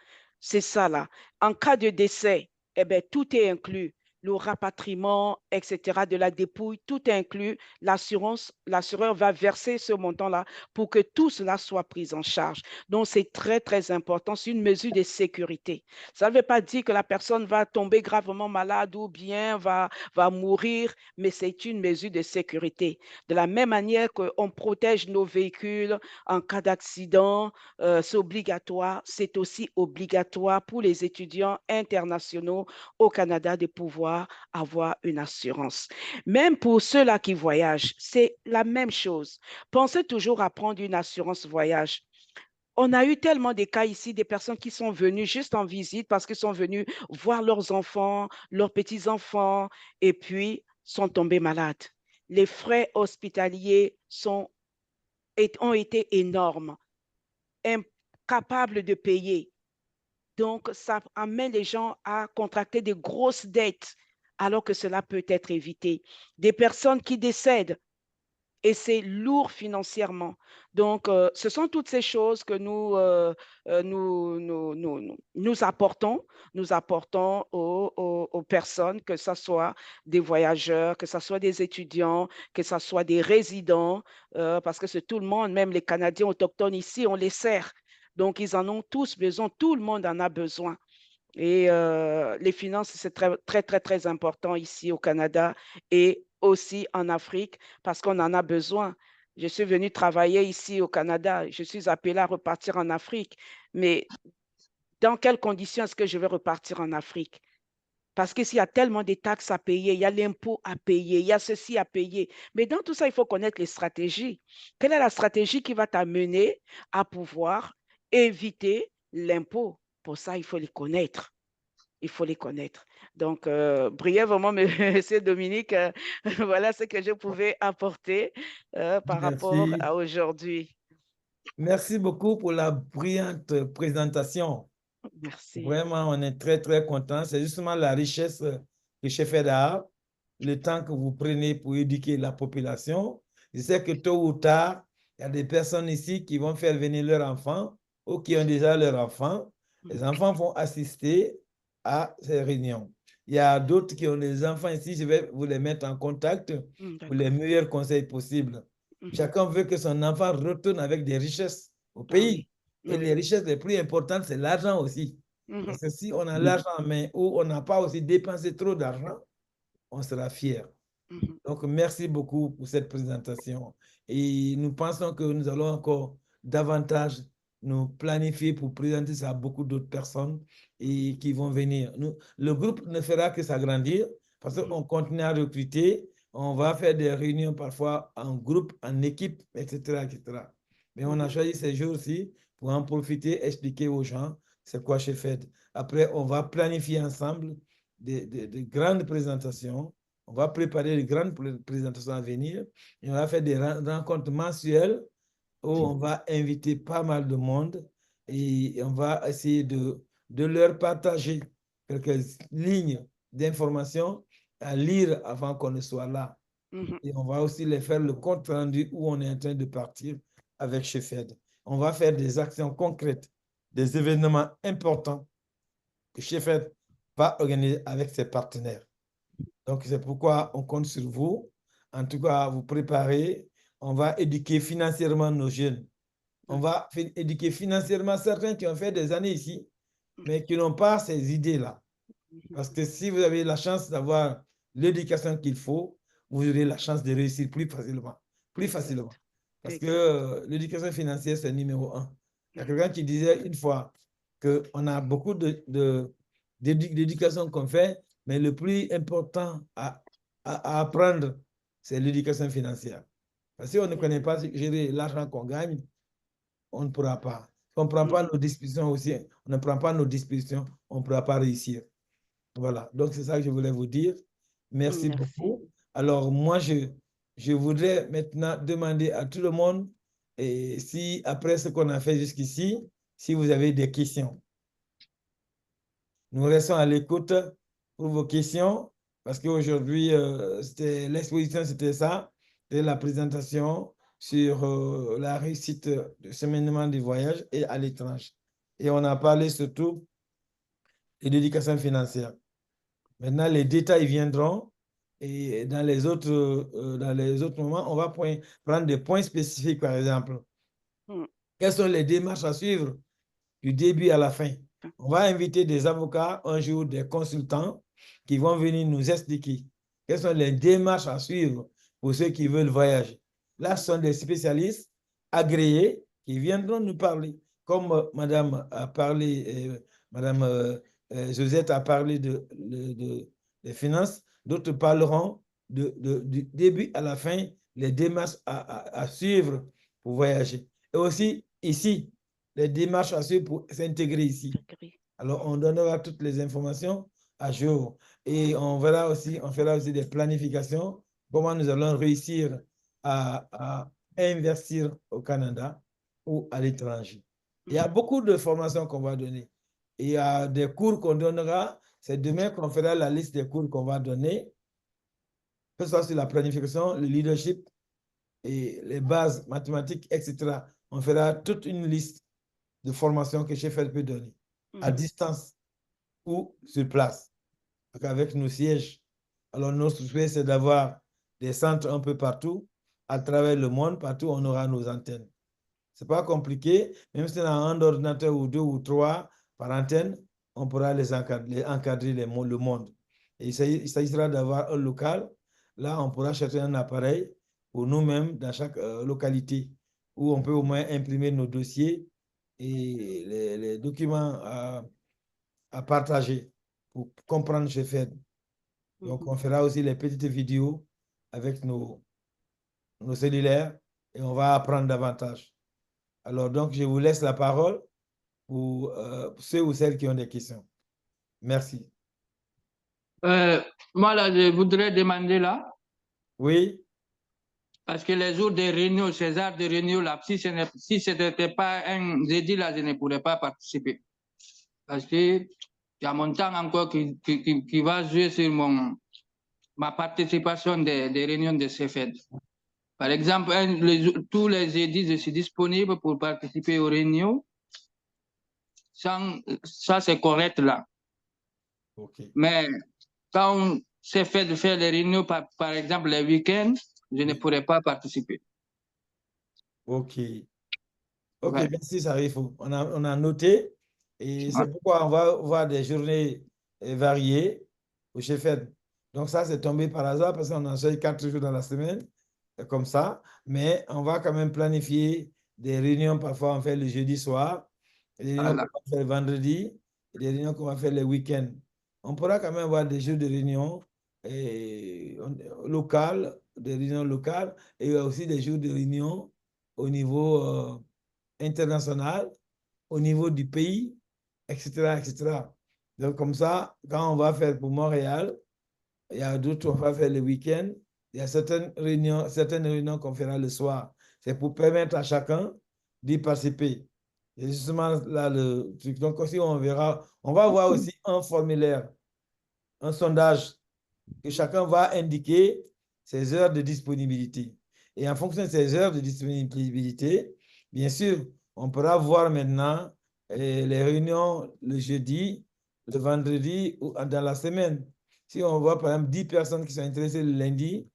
C'est ça là. En cas de décès, eh bien, tout est inclus. Le rapatriement, etc., de la dépouille, tout est inclus. L'assureur va verser ce montant-là pour que tout cela soit pris en charge. Donc, c'est très, très important. C'est une mesure de sécurité. Ça ne veut pas dire que la personne va tomber gravement malade ou bien va mourir, mais c'est une mesure de sécurité. De la même manière qu'on protège nos véhicules en cas d'accident, c'est obligatoire. C'est aussi obligatoire pour les étudiants internationaux au Canada de pouvoir avoir une assurance. Même pour ceux-là qui voyagent, c'est la même chose. Pensez toujours à prendre une assurance voyage. On a eu tellement de cas ici, des personnes qui sont venues juste en visite parce qu'ils sont venus voir leurs enfants, leurs petits-enfants, et puis sont tombés malades. Les frais hospitaliers ont été énormes, incapables de payer. Donc, ça amène les gens à contracter de grosses dettes alors que cela peut être évité. Des personnes qui décèdent et c'est lourd financièrement. Donc, ce sont toutes ces choses que nous apportons aux personnes, que ce soit des voyageurs, que ce soit des étudiants, que ce soit des résidents, parce que c'est tout le monde, même les Canadiens autochtones ici, on les sert. Donc, ils en ont tous besoin, tout le monde en a besoin. Et les finances, c'est très, très, très, très important ici au Canada et aussi en Afrique parce qu'on en a besoin. Je suis venue travailler ici au Canada. Je suis appelée à repartir en Afrique. Mais dans quelles conditions est-ce que je vais repartir en Afrique? Parce qu'ici, il y a tellement de taxes à payer, il y a l'impôt à payer, il y a ceci à payer. Mais dans tout ça, il faut connaître les stratégies. Quelle est la stratégie qui va t'amener à pouvoir éviter l'impôt? Pour ça, il faut les connaître. Il faut les connaître. Donc, brièvement, Monsieur Dominique, voilà ce que je pouvais apporter par rapport à aujourd'hui. Merci beaucoup pour la brillante présentation. Merci. Vraiment, on est très, très contents. C'est justement la richesse que CHEFEDA, le temps que vous prenez pour éduquer la population. Je sais que tôt ou tard, il y a des personnes ici qui vont faire venir leurs enfants ou qui ont déjà leurs enfants. Les enfants vont assister à ces réunions. Il y a d'autres qui ont des enfants ici, je vais vous les mettre en contact pour les meilleurs conseils possibles. Chacun veut que son enfant retourne avec des richesses au pays. Et les richesses les plus importantes, c'est l'argent aussi. Parce que si on a l'argent en main ou on n'a pas aussi dépensé trop d'argent, on sera fier. Donc, merci beaucoup pour cette présentation. Et nous pensons que nous allons encore davantage nous planifier pour présenter ça à beaucoup d'autres personnes et qui vont venir. Le groupe ne fera que s'agrandir parce qu'on continue à recruter. On va faire des réunions parfois en groupe, en équipe, etc. etc. Mais on a choisi ces jours-ci pour en profiter, expliquer aux gens c'est quoi CHEFED. Après, on va planifier ensemble de grandes présentations. On va préparer les grandes présentations à venir et on va faire des rencontres mensuelles où on va inviter pas mal de monde et on va essayer de de leur partager quelques lignes d'informations à lire avant qu'on ne soit là. Et on va aussi les faire le compte rendu où on est en train de partir avec Chefed. On va faire des actions concrètes, des événements importants que Chefed va organiser avec ses partenaires. Donc, c'est pourquoi on compte sur vous. En tout cas, vous préparer. On va éduquer financièrement nos jeunes. On va éduquer financièrement certains qui ont fait des années ici, mais qui n'ont pas ces idées-là. Parce que si vous avez la chance d'avoir l'éducation qu'il faut, vous aurez la chance de réussir plus facilement. Plus facilement. Parce que l'éducation financière, c'est numéro 1. Il y a quelqu'un qui disait une fois qu'on a beaucoup d'éducation qu'on fait, mais le plus important à apprendre, c'est l'éducation financière. Parce que si on ne connaît pas gérer l'argent qu'on gagne, on ne pourra pas. Si on ne prend pas nos dispositions aussi, on ne prend pas nos dispositions, on ne pourra pas réussir. Voilà, donc c'est ça que je voulais vous dire. Merci beaucoup. Alors, moi, je voudrais maintenant demander à tout le monde, et si après ce qu'on a fait jusqu'ici, si vous avez des questions. Nous restons à l'écoute pour vos questions, parce qu'aujourd'hui, l'exposition, c'était ça, c'était la présentation sur la réussite du cheminement du voyage et à l'étranger. Et on a parlé surtout de l'éducation financière. Maintenant, les détails viendront et dans les autres moments, on va prendre des points spécifiques, par exemple. Quelles sont les démarches à suivre du début à la fin? On va inviter des avocats, un jour des consultants qui vont venir nous expliquer quelles sont les démarches à suivre pour ceux qui veulent voyager. Là, ce sont des spécialistes agréés qui viendront nous parler. Comme Madame a parlé, Madame Josette a parlé des finances, d'autres parleront du début à la fin, les démarches à suivre pour voyager. Et aussi, ici, les démarches à suivre pour s'intégrer ici. Alors, on donnera toutes les informations à jour. Et on fera aussi des planifications, comment nous allons réussir à investir au Canada ou à l'étranger. Il y a beaucoup de formations qu'on va donner. Il y a des cours qu'on donnera. C'est demain qu'on fera la liste des cours qu'on va donner, que ce soit sur la planification, le leadership et les bases mathématiques, etc. On fera toute une liste de formations que Chefed peut donner, à distance ou sur place, avec nos sièges. Alors, notre souhait, c'est d'avoir des centres un peu partout, à travers le monde, partout on aura nos antennes. Ce n'est pas compliqué, même si on a un ordinateur ou 2 ou 3 par antenne, on pourra les encadrer le monde. Et il s'agira d'avoir un local. Là, on pourra chercher un appareil pour nous-mêmes dans chaque localité, où on peut au moins imprimer nos dossiers et les documents à partager pour comprendre Chefed. Donc, on fera aussi les petites vidéos avec nos cellulaires et on va apprendre davantage. Alors, donc, je vous laisse la parole pour ceux ou celles qui ont des questions. Merci. Moi, là, je voudrais demander là. Oui. Parce que les jours de réunion, ces heures de réunion, là, si ce n'était pas un jeudi, là, je ne pourrais pas participer. Parce qu'il y a mon temps encore qui va jouer sur ma participation des réunions de Chefed. Par exemple, tous les jeudis, je suis disponible pour participer aux réunions. Ça, c'est correct là. Okay. Mais quand c'est fait de faire les réunions, par exemple, les week-ends, je ne pourrais pas participer. OK. OK, ouais. Merci, Sarifou. On a noté. Et c'est pourquoi on va voir des journées variées au Chefed. Donc ça, c'est tombé par hasard parce qu'on en fait 4 jours dans la semaine, comme ça. Mais on va quand même planifier des réunions. Parfois, on fait le jeudi soir, des réunions qu'on va faire le vendredi, et des réunions qu'on va faire le week-end. On pourra quand même avoir des jours de réunion locales, des réunions locales, et aussi des jours de réunion au niveau international, au niveau du pays, etc., etc. Donc, comme ça, quand on va faire pour Montréal, il y a d'autres, on va faire le week-end. Il y a certaines réunions qu'on fera le soir. C'est pour permettre à chacun d'y participer. Et justement, là, le truc. Donc, aussi, on verra, on va voir aussi un formulaire, un sondage que chacun va indiquer ses heures de disponibilité. Et en fonction de ces heures de disponibilité, bien sûr, on pourra voir maintenant les réunions le jeudi, le vendredi ou dans la semaine. Si on voit par exemple 10 personnes qui sont intéressées le lundi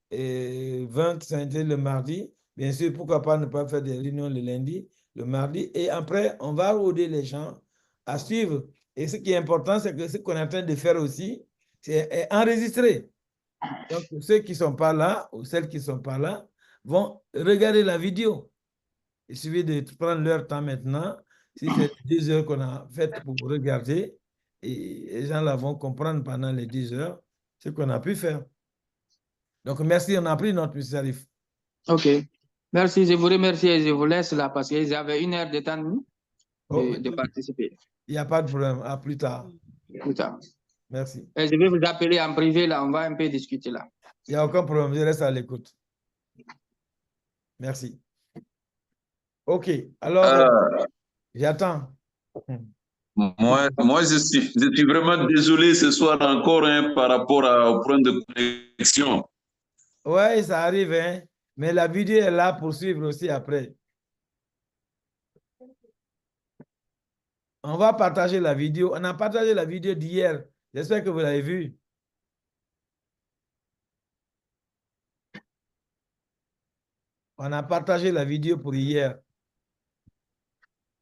et 20 qui sont intéressées le mardi, bien sûr, pourquoi pas ne pas faire des réunions le lundi, le mardi. Et après, on va rôder les gens à suivre. Et ce qui est important, c'est que ce qu'on est en train de faire aussi, c'est enregistré. Donc, ceux qui ne sont pas là ou celles qui ne sont pas là vont regarder la vidéo. Il suffit de prendre leur temps maintenant. Si c'est 2 heures qu'on a faites pour regarder, et les gens là vont comprendre pendant les 10 heures ce qu'on a pu faire. Donc, merci, on a pris notre M. Sarif. OK. Merci, je vous remercie et je vous laisse là parce qu'ils avaient 1 heure de temps de participer. Il n'y a pas de problème. À plus tard. Plus tard. Merci. Et je vais vous appeler en privé là, on va un peu discuter là. Il n'y a aucun problème, je reste à l'écoute. Merci. OK, alors, j'attends. Moi, je suis vraiment désolé ce soir encore par rapport au problème de connexion. Oui, ça arrive, hein? Mais la vidéo est là pour suivre aussi après. On va partager la vidéo. On a partagé la vidéo d'hier. J'espère que vous l'avez vue. On a partagé la vidéo pour hier.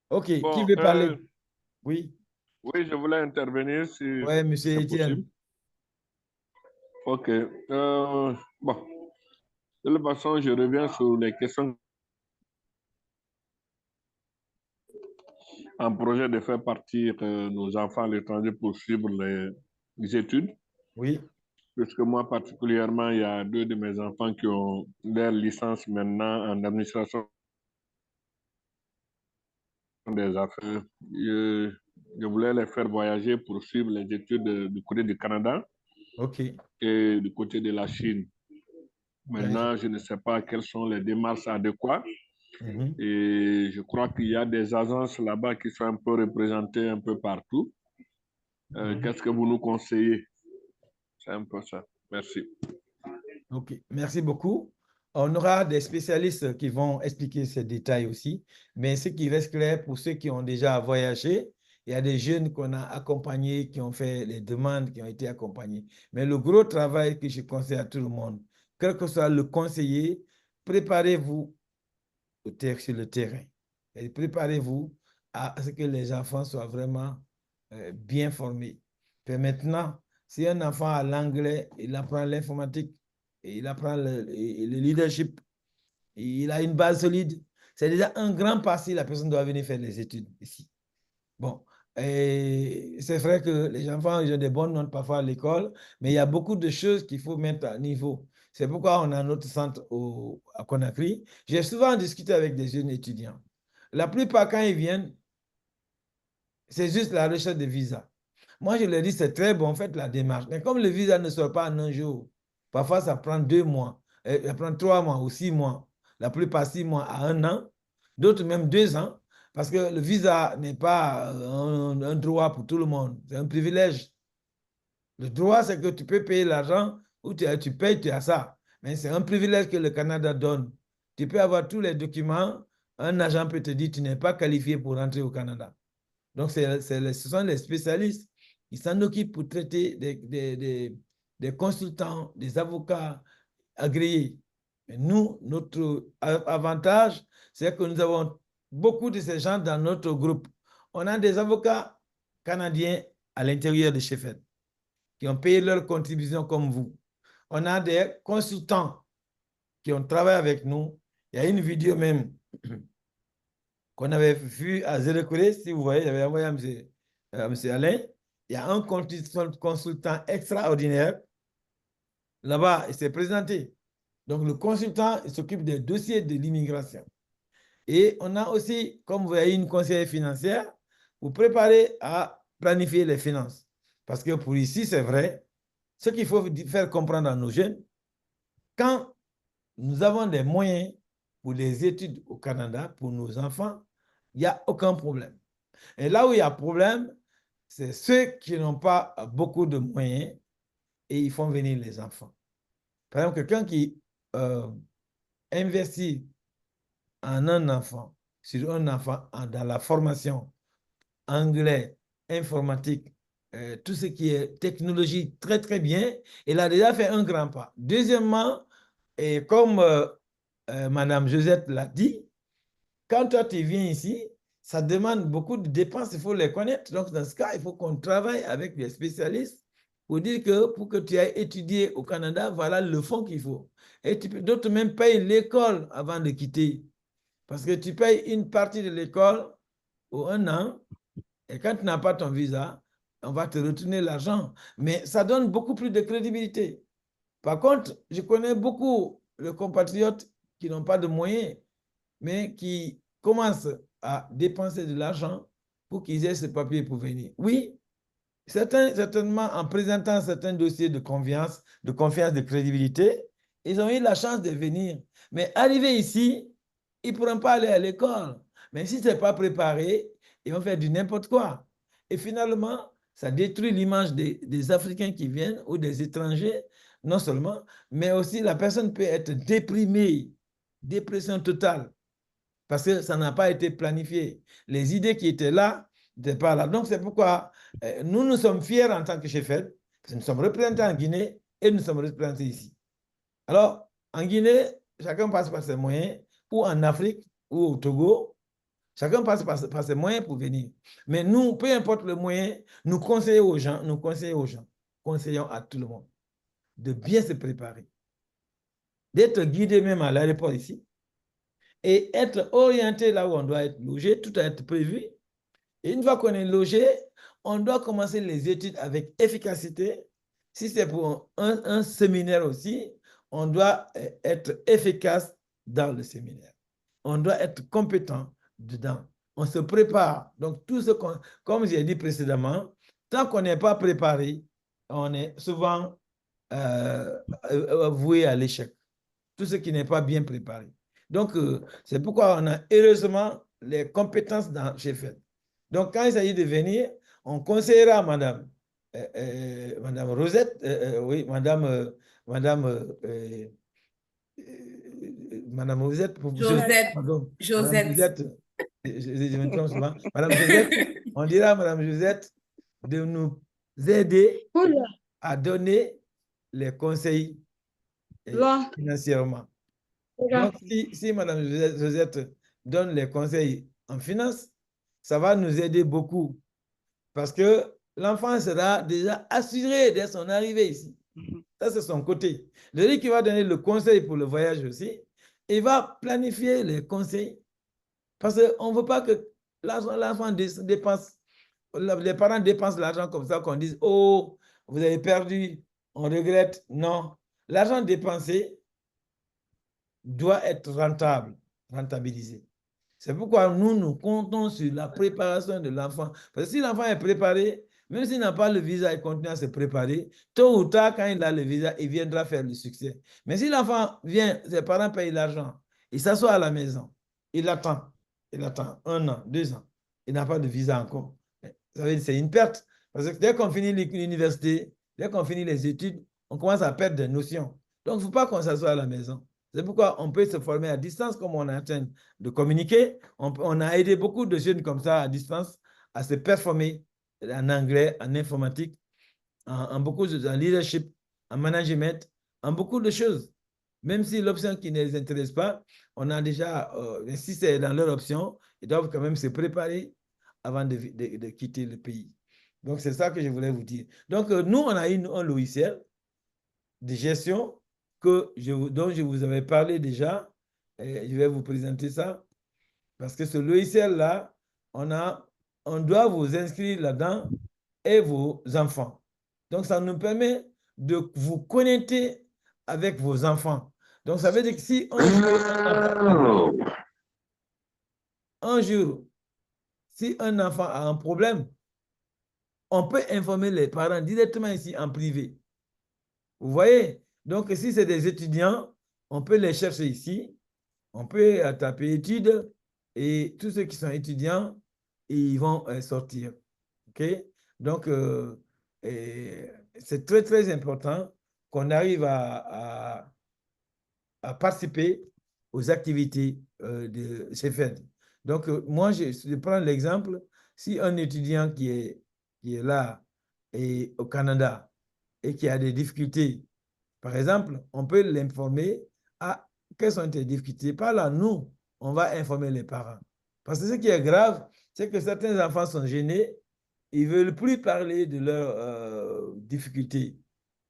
OK, bon, qui veut parler? Oui. Oui, je voulais intervenir si oui, monsieur Étienne. OK. Bon. De toute façon, je reviens sur les questions. Un projet de faire partir nos enfants à l'étranger pour suivre les études. Oui. Puisque moi, particulièrement, il y a 2 de mes enfants qui ont leur licence maintenant en administration des affaires. Je voulais les faire voyager pour suivre les études du côté du Canada. OK. Et du côté de la Chine. Maintenant, je ne sais pas quelles sont les démarches adéquates. Et je crois qu'il y a des agences là-bas qui sont un peu représentées un peu partout. Qu'est-ce que vous nous conseillez? C'est un peu ça. Merci. OK. Merci beaucoup. On aura des spécialistes qui vont expliquer ces détails aussi. Mais ce qui reste clair pour ceux qui ont déjà voyagé, il y a des jeunes qu'on a accompagnés, qui ont fait les demandes, qui ont été accompagnés. Mais le gros travail que je conseille à tout le monde, quel que soit le conseiller, préparez-vous sur le terrain. Et préparez-vous à ce que les enfants soient vraiment bien formés. Et maintenant, si un enfant a l'anglais, il apprend l'informatique, il apprend le leadership, il a une base solide, c'est déjà un grand pas si la personne doit venir faire les études ici. Bon, c'est vrai que les enfants ils ont des bonnes notes parfois à l'école, mais il y a beaucoup de choses qu'il faut mettre à niveau. C'est pourquoi on a notre centre à Conakry. J'ai souvent discuté avec des jeunes étudiants. La plupart, quand ils viennent, c'est juste la recherche de visa. Moi, je leur dis, c'est très bon, faites la démarche. Mais comme le visa ne sort pas en un jour, parfois ça prend 2 mois, ça prend 3 mois ou 6 mois, la plupart 6 mois à 1 an, d'autres même 2 ans, parce que le visa n'est pas un droit pour tout le monde, c'est un privilège. Le droit, c'est que tu peux payer l'argent ou tu payes, tu as ça. Mais c'est un privilège que le Canada donne. Tu peux avoir tous les documents, un agent peut te dire que tu n'es pas qualifié pour rentrer au Canada. Donc, ce sont les spécialistes qui s'en occupent pour traiter des consultants, des avocats agréés. Mais nous, notre avantage, c'est que nous avons beaucoup de ces gens dans notre groupe. On a des avocats canadiens à l'intérieur de Sheffield qui ont payé leur contribution comme vous. On a des consultants qui ont travaillé avec nous. Il y a une vidéo même qu'on avait vue à Zérekouré, si vous voyez, j'avais envoyé à M. Alain. Il y a un consultant extraordinaire là-bas, il s'est présenté. Donc, le consultant s'occupe des dossiers de l'immigration. Et on a aussi, comme vous voyez, une conseillère financière pour préparer à planifier les finances. Parce que pour ici, c'est vrai, ce qu'il faut faire comprendre à nos jeunes, quand nous avons des moyens pour les études au Canada, pour nos enfants, Il n'y a aucun problème. Et là où il y a problème, c'est ceux qui n'ont pas beaucoup de moyens et ils font venir les enfants. Par exemple, quelqu'un qui investit en un enfant, sur un enfant dans la formation, anglais, informatique, tout ce qui est technologie, très, très bien, il a déjà fait un grand pas. Deuxièmement, et comme Madame Josette l'a dit, quand toi, tu viens ici, ça demande beaucoup de dépenses, il faut les connaître. Donc, dans ce cas, il faut qu'on travaille avec des spécialistes pour dire que pour que tu ailles étudier au Canada, voilà le fonds qu'il faut. Et d'autres même payent l'école avant de quitter. Parce que tu payes une partie de l'école ou un an, et quand tu n'as pas ton visa, on va te retourner l'argent. Mais ça donne beaucoup plus de crédibilité. Par contre, je connais beaucoup de compatriotes qui n'ont pas de moyens, mais qui commencent à dépenser de l'argent pour qu'ils aient ce papier pour venir. Oui, certainement en présentant certains dossiers de confiance, de crédibilité, ils ont eu la chance de venir. Mais arrivés ici, ils ne pourront pas aller à l'école. Mais si ce n'est pas préparé, ils vont faire du n'importe quoi. Et finalement, ça détruit l'image des Africains qui viennent ou des étrangers, non seulement, mais aussi la personne peut être déprimée, dépression totale, parce que ça n'a pas été planifié. Les idées qui étaient là n'étaient pas là. Donc, c'est pourquoi nous sommes fiers en tant que chefs, parce que nous sommes représentés en Guinée et nous sommes représentés ici. Alors, en Guinée, chacun passe par ses moyens, ou en Afrique, ou au Togo, chacun passe par ses moyens pour venir. Mais nous, peu importe le moyen, nous conseillons aux gens, conseillons à tout le monde de bien se préparer, d'être guidé même à l'aéroport ici, et être orienté là où on doit être logé, tout doit être prévu. Et une fois qu'on est logé, on doit commencer les études avec efficacité. Si c'est pour un séminaire aussi, on doit être efficace dans le séminaire. On doit être compétent dedans. On se prépare. Donc, tout ce qu'on, comme j'ai dit précédemment, tant qu'on n'est pas préparé, on est souvent voué à l'échec. Tout ce qui n'est pas bien préparé. Donc, c'est pourquoi on a heureusement les compétences chez FED. Donc, quand il s'agit de venir, on conseillera Madame Rosette, oui, Madame Rosette, Josette. Pardon, Josette. Madame Josette, je me trompe souvent. Madame Josette, on dira à Madame Josette de nous aider à donner les conseils financièrement. Donc, si Mme Josette donne les conseils en finance, ça va nous aider beaucoup parce que l'enfant sera déjà assuré dès son arrivée ici. Ça, c'est son côté. Lui qui va donner le conseil pour le voyage aussi, il va planifier les conseils parce qu'on ne veut pas que l'enfant dépense, les parents dépensent l'argent comme ça, qu'on dise « Oh, vous avez perdu, on regrette ». Non, l'argent dépensé doit être rentabilisé. C'est pourquoi nous comptons sur la préparation de l'enfant. Parce que si l'enfant est préparé, même s'il n'a pas le visa, il continue à se préparer. Tôt ou tard, quand il a le visa, il viendra faire le succès. Mais si l'enfant vient, ses parents payent l'argent, il s'assoit à la maison, il attend 1 an, 2 ans, il n'a pas de visa encore. Ça veut dire que c'est une perte. Parce que dès qu'on finit l'université, dès qu'on finit les études, on commence à perdre des notions. Donc, il ne faut pas qu'on s'assoie à la maison. C'est pourquoi on peut se former à distance comme on est en train de communiquer. On a aidé beaucoup de jeunes comme ça à distance à se performer en anglais, en informatique, en beaucoup de choses, en leadership, en management, en beaucoup de choses. Même si l'option qui ne les intéresse pas, on a déjà, si c'est dans leur option, ils doivent quand même se préparer avant de quitter le pays. Donc, c'est ça que je voulais vous dire. Donc, nous, on a eu un logiciel de gestion dont je vous avais parlé déjà. Et je vais vous présenter ça. Parce que ce logiciel-là, on doit vous inscrire là-dedans et vos enfants. Donc, ça nous permet de vous connecter avec vos enfants. Donc, ça veut dire que si un jour, si un enfant a un problème, on peut informer les parents directement ici en privé. Vous voyez? Donc, si c'est des étudiants, on peut les chercher ici. On peut taper études et tous ceux qui sont étudiants, ils vont sortir. OK? Donc, c'est très, très important qu'on arrive à participer aux activités de CFED. Donc, moi, je prends l'exemple, si un étudiant qui est là et au Canada et qui a des difficultés, par exemple, on peut l'informer quelles sont tes difficultés. Par là, nous, on va informer les parents. Parce que ce qui est grave, c'est que certains enfants sont gênés, ils ne veulent plus parler de leurs difficultés.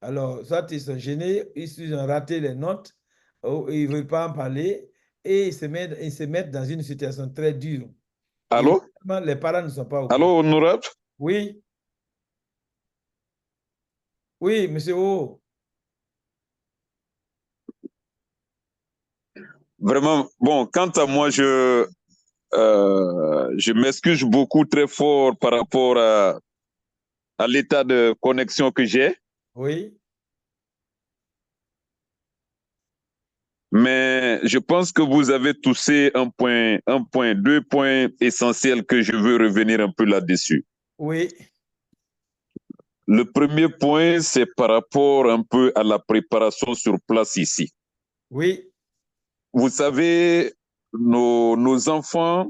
Alors, soit ils sont gênés, ils ont raté les notes, ou ils ne veulent pas en parler, et ils se mettent dans une situation très dure. Allô? Et les parents ne sont pas au courant. Allô, honorable? Oui. Oui, monsieur O. Vraiment, bon, quant à moi, je m'excuse beaucoup très fort par rapport à l'état de connexion que j'ai. Oui. Mais je pense que vous avez touché deux points essentiels que je veux revenir un peu là-dessus. Oui. Le premier point, c'est par rapport un peu à la préparation sur place ici. Oui. Vous savez, nos enfants,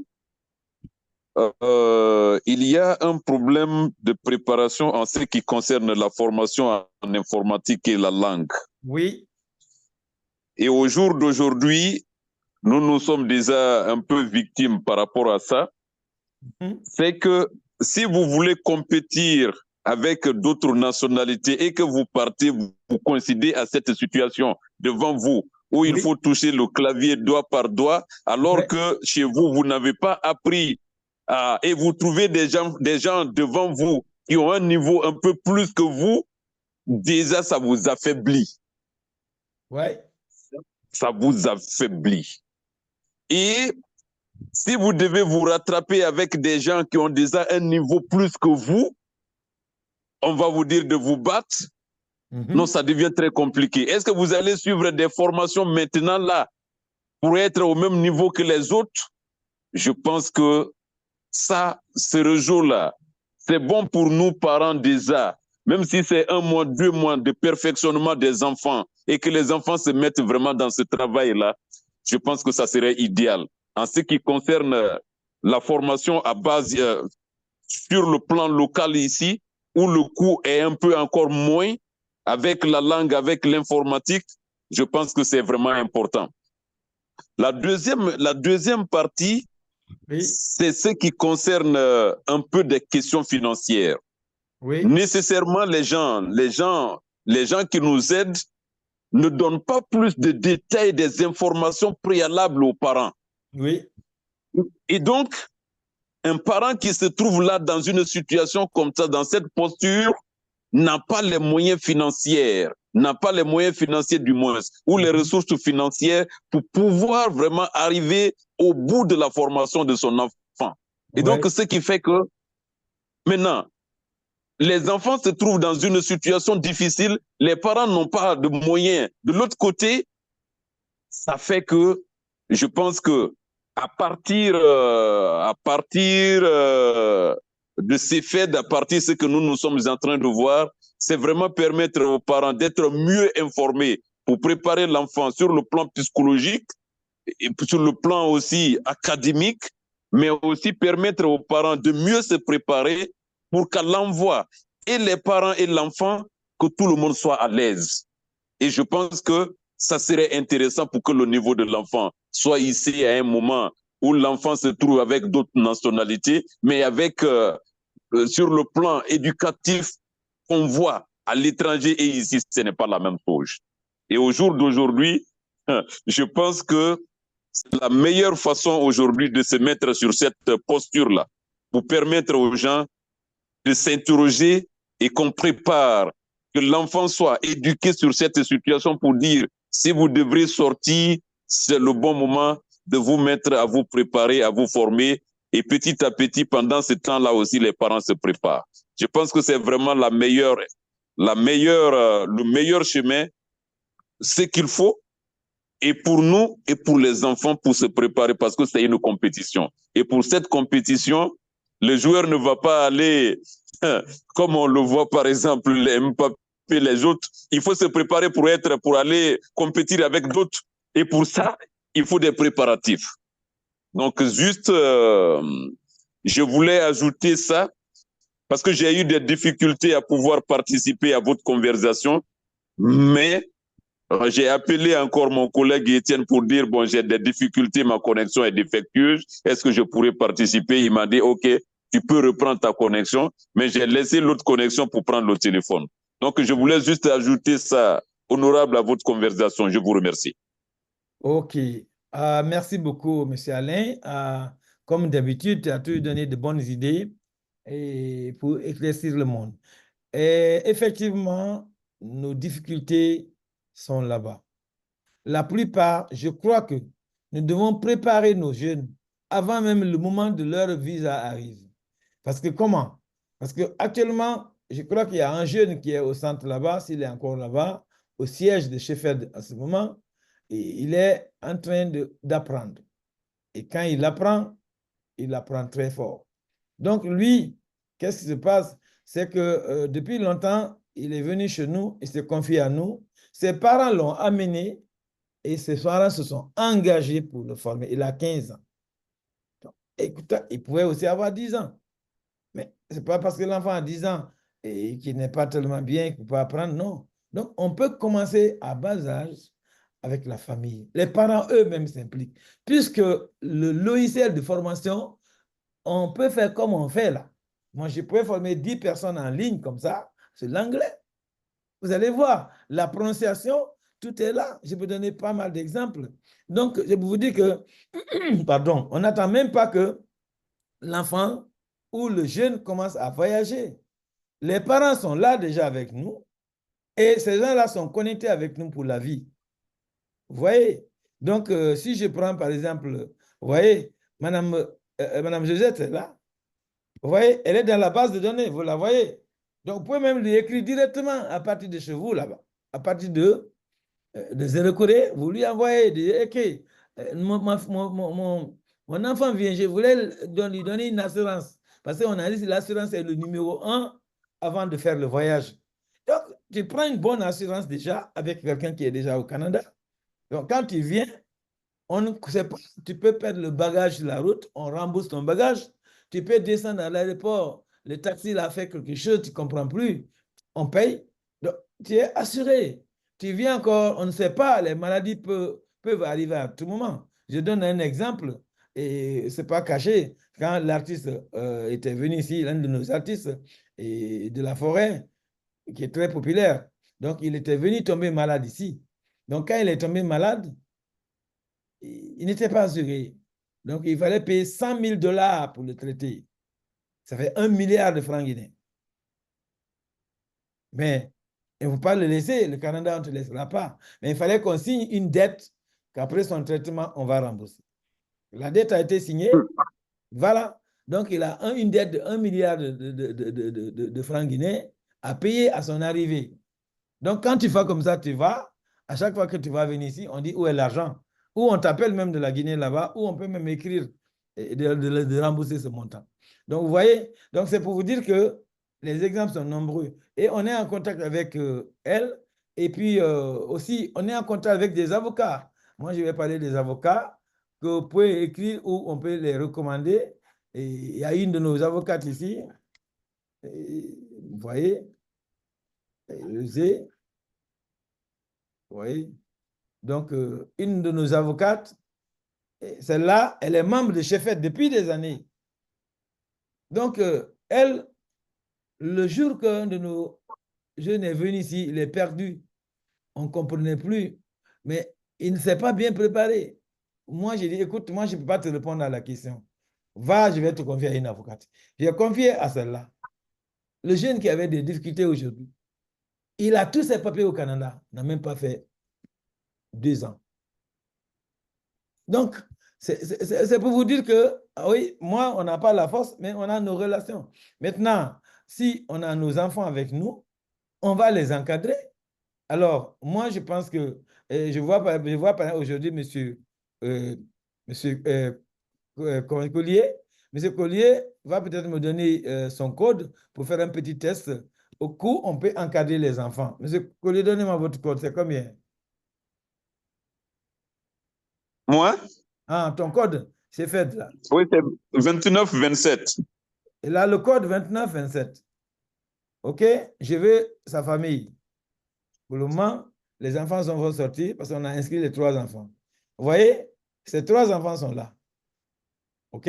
il y a un problème de préparation en ce qui concerne la formation en informatique et la langue. Oui. Et au jour d'aujourd'hui, nous sommes déjà un peu victimes par rapport à ça. C'est que si vous voulez compétir avec d'autres nationalités et que vous partez, vous coïncidez à cette situation devant vous, où il faut toucher le clavier doigt par doigt, alors que chez vous, vous n'avez pas appris et vous trouvez des gens devant vous qui ont un niveau un peu plus que vous, déjà ça vous affaiblit. Ouais. Ça vous affaiblit. Et si vous devez vous rattraper avec des gens qui ont déjà un niveau plus que vous, on va vous dire de vous battre. Non, ça devient très compliqué. Est-ce que vous allez suivre des formations maintenant là pour être au même niveau que les autres? Je pense que ça, ce réseau-là, c'est bon pour nous parents déjà, même si c'est 1 mois, 2 mois de perfectionnement des enfants et que les enfants se mettent vraiment dans ce travail-là, je pense que ça serait idéal. En ce qui concerne la formation à base sur le plan local ici, où le coût est un peu encore moins, avec la langue, avec l'informatique, je pense que c'est vraiment important. La deuxième partie, c'est ce qui concerne un peu des questions financières. Oui. Nécessairement, les gens qui nous aident ne donnent pas plus de détails, des informations préalables aux parents. Oui. Et donc, un parent qui se trouve là dans une situation comme ça, dans cette posture, n'a pas les moyens financiers, du moins, ou les ressources financières pour pouvoir vraiment arriver au bout de la formation de son enfant. Et donc, ce qui fait que maintenant, les enfants se trouvent dans une situation difficile, les parents n'ont pas de moyens. De l'autre côté, ça fait que je pense que à partir de ces faits, à partir de ce que nous sommes en train de voir, c'est vraiment permettre aux parents d'être mieux informés pour préparer l'enfant sur le plan psychologique et sur le plan aussi académique, mais aussi permettre aux parents de mieux se préparer pour qu'à l'envoi, et les parents et l'enfant, que tout le monde soit à l'aise. Et je pense que ça serait intéressant pour que le niveau de l'enfant soit ici à un moment où l'enfant se trouve avec d'autres nationalités, mais avec, sur le plan éducatif, qu'on voit à l'étranger et ici, ce n'est pas la même chose. Et au jour d'aujourd'hui, je pense que c'est la meilleure façon aujourd'hui de se mettre sur cette posture-là, pour permettre aux gens de s'interroger et qu'on prépare, que l'enfant soit éduqué sur cette situation pour dire, si vous devrez sortir, c'est le bon moment de vous mettre à vous préparer, à vous former. Et petit à petit, pendant ce temps-là aussi, les parents se préparent. Je pense que c'est vraiment le meilleur chemin. Ce qu'il faut, et pour nous et pour les enfants pour se préparer parce que c'est une compétition. Et pour cette compétition, le joueur ne va pas aller comme on le voit par exemple les Mbappé, les autres. Il faut se préparer pour aller compétir avec d'autres. Et pour ça, il faut des préparatifs. Donc juste, je voulais ajouter ça parce que j'ai eu des difficultés à pouvoir participer à votre conversation, mais j'ai appelé encore mon collègue Étienne pour dire, bon, j'ai des difficultés, ma connexion est défectueuse, est-ce que je pourrais participer? Il m'a dit, OK, tu peux reprendre ta connexion, mais j'ai laissé l'autre connexion pour prendre le téléphone. Donc, je voulais juste ajouter ça, honorable à votre conversation. Je vous remercie. OK. Merci beaucoup, M. Alain. Comme d'habitude, tu as toujours donné de bonnes idées et pour éclaircir le monde. Et effectivement, nos difficultés sont là-bas. La plupart, je crois que nous devons préparer nos jeunes avant même le moment de leur visa arrive. Parce que comment? Parce qu'actuellement, je crois qu'il y a un jeune qui est au centre là-bas, s'il est encore là-bas, au siège de Sheffield à ce moment, et il est en train d'apprendre. Et quand il apprend très fort. Donc lui, qu'est-ce qui se passe? C'est que depuis longtemps, il est venu chez nous, il s'est confié à nous. Ses parents l'ont amené et ses parents se sont engagés pour le former. Il a 15 ans. Donc, écoute, il pouvait aussi avoir 10 ans. Mais ce n'est pas parce que l'enfant a 10 ans et qu'il n'est pas tellement bien qu'il ne peut pas apprendre, non. Donc, on peut commencer à bas âge avec la famille. Les parents eux-mêmes s'impliquent. Puisque le logiciel de formation, on peut faire comme on fait là. Moi, je peux former 10 personnes en ligne comme ça, c'est l'anglais. Vous allez voir, la prononciation, tout est là. Je peux donner pas mal d'exemples. Donc, je peux vous dire que, pardon, on n'attend même pas que l'enfant ou le jeune commence à voyager. Les parents sont là déjà avec nous et ces gens-là sont connectés avec nous pour la vie. Vous voyez? Donc, si je prends par exemple, vous voyez, Madame Josette est là. Vous voyez, elle est dans la base de données, vous la voyez. Donc, vous pouvez même lui écrire directement à partir de chez vous là-bas. À partir de Zéro Corée, vous lui envoyez des écrits. Mon enfant vient, je voulais lui donner une assurance. Parce qu'on a dit que l'assurance est le numéro 1 avant de faire le voyage. Donc, tu prends une bonne assurance déjà avec quelqu'un qui est déjà au Canada. Donc, quand tu viens, on ne sait pas, tu peux perdre le bagage sur la route, on rembourse ton bagage. Tu peux descendre à l'aéroport, le taxi a fait quelque chose, tu ne comprends plus, on paye. Donc, tu es assuré. Tu viens encore, on ne sait pas, les maladies peuvent arriver à tout moment. Je donne un exemple, et ce n'est pas caché. Quand l'artiste était venu ici, l'un de nos artistes et de la forêt, qui est très populaire, donc il était venu tomber malade ici. Donc quand il est tombé malade, il n'était pas assuré. Donc, il fallait payer 100 000 $ pour le traiter. Ça fait 1 milliard de francs guinéens. Mais il ne faut pas le laisser. Le Canada, on ne te laissera pas. Mais il fallait qu'on signe une dette qu'après son traitement, on va rembourser. La dette a été signée. Voilà. Donc, il a une dette de 1 milliard de francs guinéens à payer à son arrivée. Donc, quand tu fais comme ça, tu vas. À chaque fois que tu vas venir ici, on dit où est l'argent? Ou on t'appelle même de la Guinée là-bas, ou on peut même écrire de rembourser ce montant. Donc, vous voyez, donc c'est pour vous dire que les exemples sont nombreux. Et on est en contact avec elle, et puis aussi, on est en contact avec des avocats. Moi, je vais parler des avocats que vous pouvez écrire ou on peut les recommander. Et il y a une de nos avocates ici, vous voyez, vous voyez. Donc, une de nos avocates, celle-là, elle est membre de Sheffield depuis des années. Donc, elle, le jour qu'un de nos jeunes est venu ici, il est perdu. On ne comprenait plus. Mais il ne s'est pas bien préparé. Moi, j'ai dit, écoute, moi, je ne peux pas te répondre à la question. Va, je vais te confier à une avocate. J'ai confié à celle-là. Le jeune qui avait des difficultés aujourd'hui, il a tous ses papiers au Canada, n'a même pas fait 2 ans. Donc, c'est pour vous dire que, oui, moi, on n'a pas la force, mais on a nos relations. Maintenant, si on a nos enfants avec nous, on va les encadrer. Alors, moi, je pense que Et je vois aujourd'hui monsieur Collier. Monsieur Collier va peut-être me donner son code pour faire un petit test. Au coup, on peut encadrer les enfants. Monsieur Collier, donnez-moi votre code. C'est combien? Moi? Ah, ton code, c'est fait là. Oui, c'est 2927. Et là, le code 2927. OK? Je veux sa famille. Pour le moment, les enfants sont ressortis parce qu'on a inscrit les 3 enfants. Vous voyez? Ces 3 enfants sont là. OK?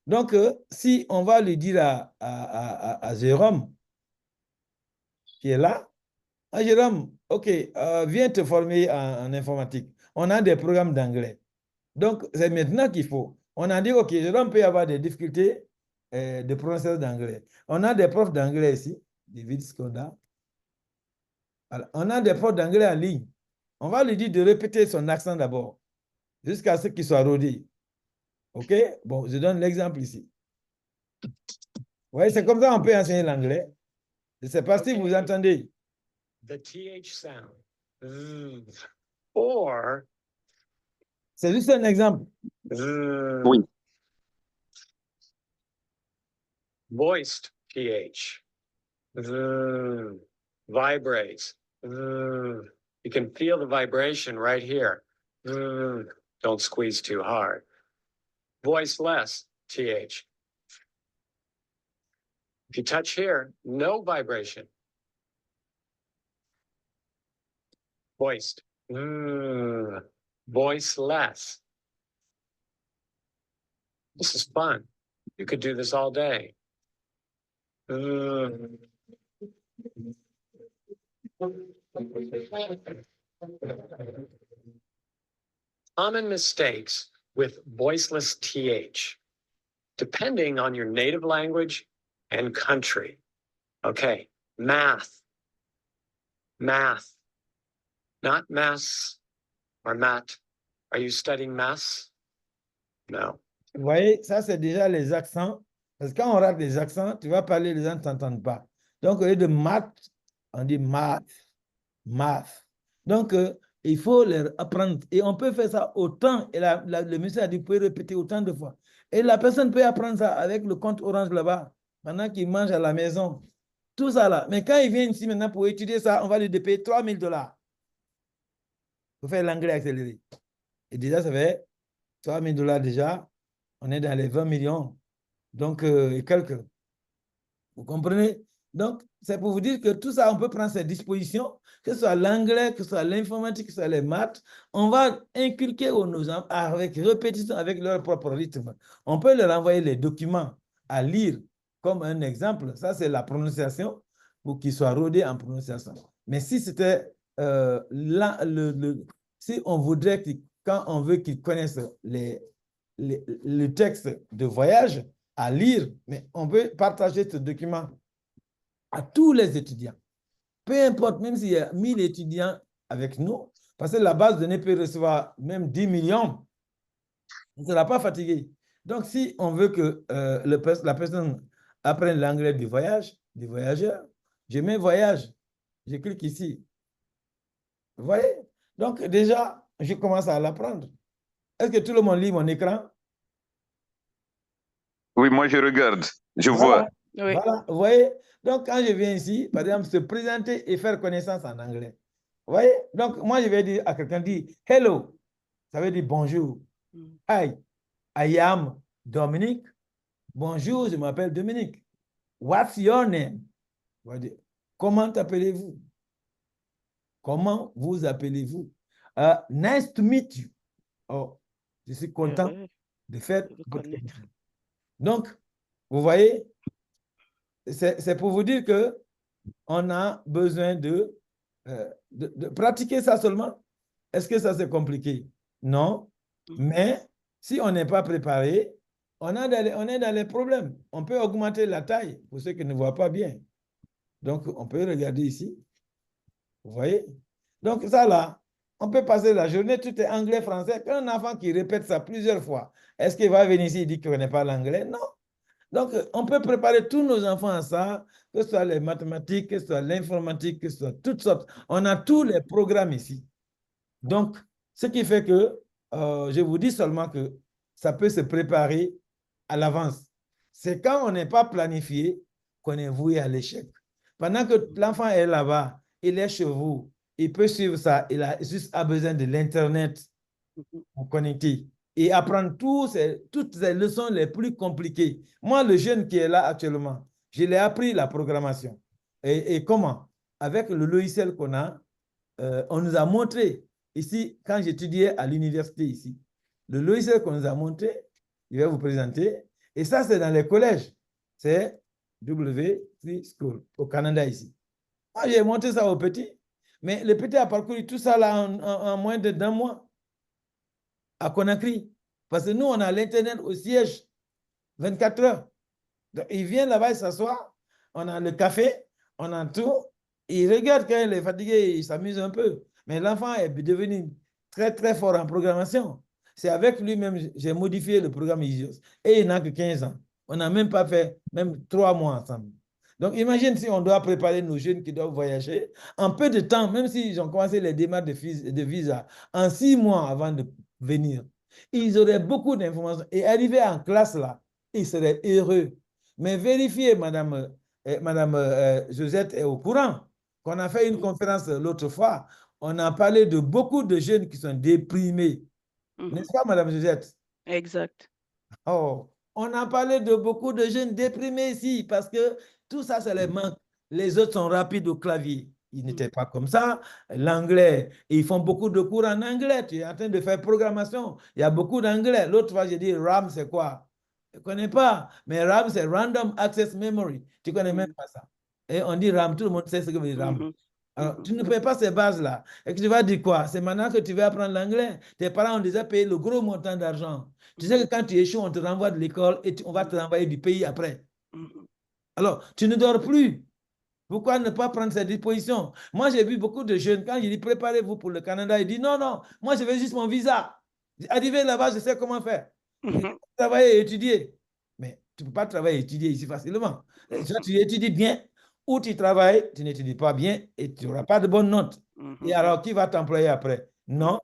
Donc, si on va lui dire à Jérôme, qui est là, ah, Jérôme, OK, viens te former en informatique. On a des programmes d'anglais. Donc, c'est maintenant qu'il faut. On a dit, OK, Jérôme peut avoir des difficultés de prononciation d'anglais. On a des profs d'anglais ici, David Skonda. On a des profs d'anglais en ligne. On va lui dire de répéter son accent d'abord, jusqu'à ce qu'il soit rodé. OK? Bon, je donne l'exemple ici. Vous voyez, c'est comme ça qu'on peut enseigner l'anglais. Je ne sais pas si vous entendez. The TH sound. Or. C'est juste un exemple. Oui. Voiced TH. Vibrates. You can feel the vibration right here. Don't squeeze too hard. Voiceless TH. If you touch here, no vibration. Voiced. Voiceless. This is fun. You could do this all day. Common mistakes with voiceless TH, depending on your native language and country. Okay, math. Math. Not mass or mat. Are you studying math? No. Vous voyez, ça c'est déjà les accents. Parce que quand on rate les accents, tu vas parler, les gens ne t'entendent pas. Donc, au lieu de maths, on dit math, math. Donc, il faut leur apprendre. Et on peut faire ça autant. Et le monsieur a dit, vous pouvez répéter autant de fois. Et la personne peut apprendre ça avec le compte Orange là-bas, pendant qu'il mange à la maison. Tout ça là. Mais quand il vient ici maintenant pour étudier ça, on va lui payer $3 000 pour faire l'anglais accéléré. Et déjà, ça fait $3 000 déjà. On est dans les 20 millions. Donc, et quelques. Vous comprenez? Donc, c'est pour vous dire que tout ça, on peut prendre ses dispositions, que ce soit l'anglais, que ce soit l'informatique, que ce soit les maths. On va inculquer aux nos enfants avec répétition, avec leur propre rythme. On peut leur envoyer les documents à lire comme un exemple. Ça, c'est la prononciation pour qu'ils soient rodés en prononciation. Mais si c'était si on voudrait que, quand on veut qu'ils connaissent le texte de voyage à lire, mais on peut partager ce document à tous les étudiants. Peu importe, même s'il y a 1000 étudiants avec nous, parce que la base de données peut recevoir même 10 millions, on ne sera pas fatigué. Donc, si on veut que la personne apprenne l'anglais du voyage, du voyageur, je mets voyage, je clique ici. Vous voyez? Donc, déjà, je commence à l'apprendre. Est-ce que tout le monde lit mon écran? Oui, moi je regarde, je vois. Oui. Voilà, vous voyez? Donc, quand je viens ici, par exemple, se présenter et faire connaissance en anglais. Vous voyez? Donc, moi, je vais dire à quelqu'un, hello. Ça veut dire bonjour. Hi, I am Dominique. Bonjour, je m'appelle Dominique. What's your name? Comment appelez-vous? Comment vous appelez-vous? Nice to meet you. Oh, je suis content de faire votre connaissance. Donc, vous voyez, c'est pour vous dire qu'on a besoin de pratiquer ça seulement. Est-ce que ça c'est compliqué? Non. Mais si on n'est pas préparé, on est dans les problèmes. On peut augmenter la taille pour ceux qui ne voient pas bien. Donc, on peut regarder ici. Vous voyez? Donc, ça là, on peut passer la journée, tout est anglais, français. Quand un enfant qui répète ça plusieurs fois, est-ce qu'il va venir ici et dire qu'il ne connaît pas l'anglais? Non. Donc, on peut préparer tous nos enfants à ça, que ce soit les mathématiques, que ce soit l'informatique, que ce soit toutes sortes. On a tous les programmes ici. Donc, ce qui fait que je vous dis seulement que ça peut se préparer à l'avance. C'est quand on n'est pas planifié qu'on est voué à l'échec. Pendant que l'enfant est là-bas, il est chez vous, il peut suivre ça, il a juste besoin de l'Internet pour connecter et apprendre toutes les leçons les plus compliquées. Moi, le jeune qui est là actuellement, je l'ai appris la programmation. Et comment? Avec le logiciel qu'on a, on nous a montré, ici, quand j'étudiais à l'université ici, le logiciel qu'on nous a montré, je vais vous présenter, et ça, c'est dans les collèges. C'est W3 School, au Canada ici. Moi, j'ai montré ça au petit, mais le petit a parcouru tout ça là en moins d'un mois à Conakry. Parce que nous, on a l'Internet au siège 24 heures. Donc, il vient là-bas, il s'assoit, on a le café, on a tout. Il regarde quand il est fatigué, il s'amuse un peu. Mais l'enfant est devenu très, très fort en programmation. C'est avec lui-même, j'ai modifié le programme ISIOS. Et il n'a que 15 ans. On n'a même pas fait même 3 mois ensemble. Donc, imagine si on doit préparer nos jeunes qui doivent voyager en peu de temps, même s'ils ont commencé les démarches de visa en 6 mois avant de venir. Ils auraient beaucoup d'informations. Et arriver en classe là, ils seraient heureux. Mais vérifiez, Madame Josette est au courant qu'on a fait une conférence l'autre fois. On a parlé de beaucoup de jeunes qui sont déprimés. N'est-ce pas, Madame Josette? Exact. Oh, on a parlé de beaucoup de jeunes déprimés ici parce que tout ça, ça les manque. Les autres sont rapides au clavier. Ils n'étaient pas comme ça. L'anglais, ils font beaucoup de cours en anglais. Tu es en train de faire programmation. Il y a beaucoup d'anglais. L'autre fois, j'ai dit RAM, c'est quoi? Je ne connais pas. Mais RAM, c'est Random Access Memory. Tu ne connais même pas ça. Et on dit RAM, tout le monde sait ce que veut dire RAM. Alors, tu ne payes pas ces bases-là. Et que tu vas dire quoi? C'est maintenant que tu vas apprendre l'anglais. Tes parents ont déjà payé le gros montant d'argent. Tu sais que quand tu échoues, on te renvoie de l'école et on va te renvoyer du pays après. Alors, tu ne dors plus. Pourquoi ne pas prendre ces dispositions? Moi, j'ai vu beaucoup de jeunes, quand je dis préparez-vous pour le Canada, ils disent non, non, moi, je veux juste mon visa. Arrivé là-bas, je sais comment faire. Travailler et étudier. Mais tu ne peux pas travailler et étudier ici facilement. Soit tu étudies bien, ou tu travailles, tu n'étudies pas bien et tu n'auras pas de bonnes notes. Et alors, qui va t'employer après? Non.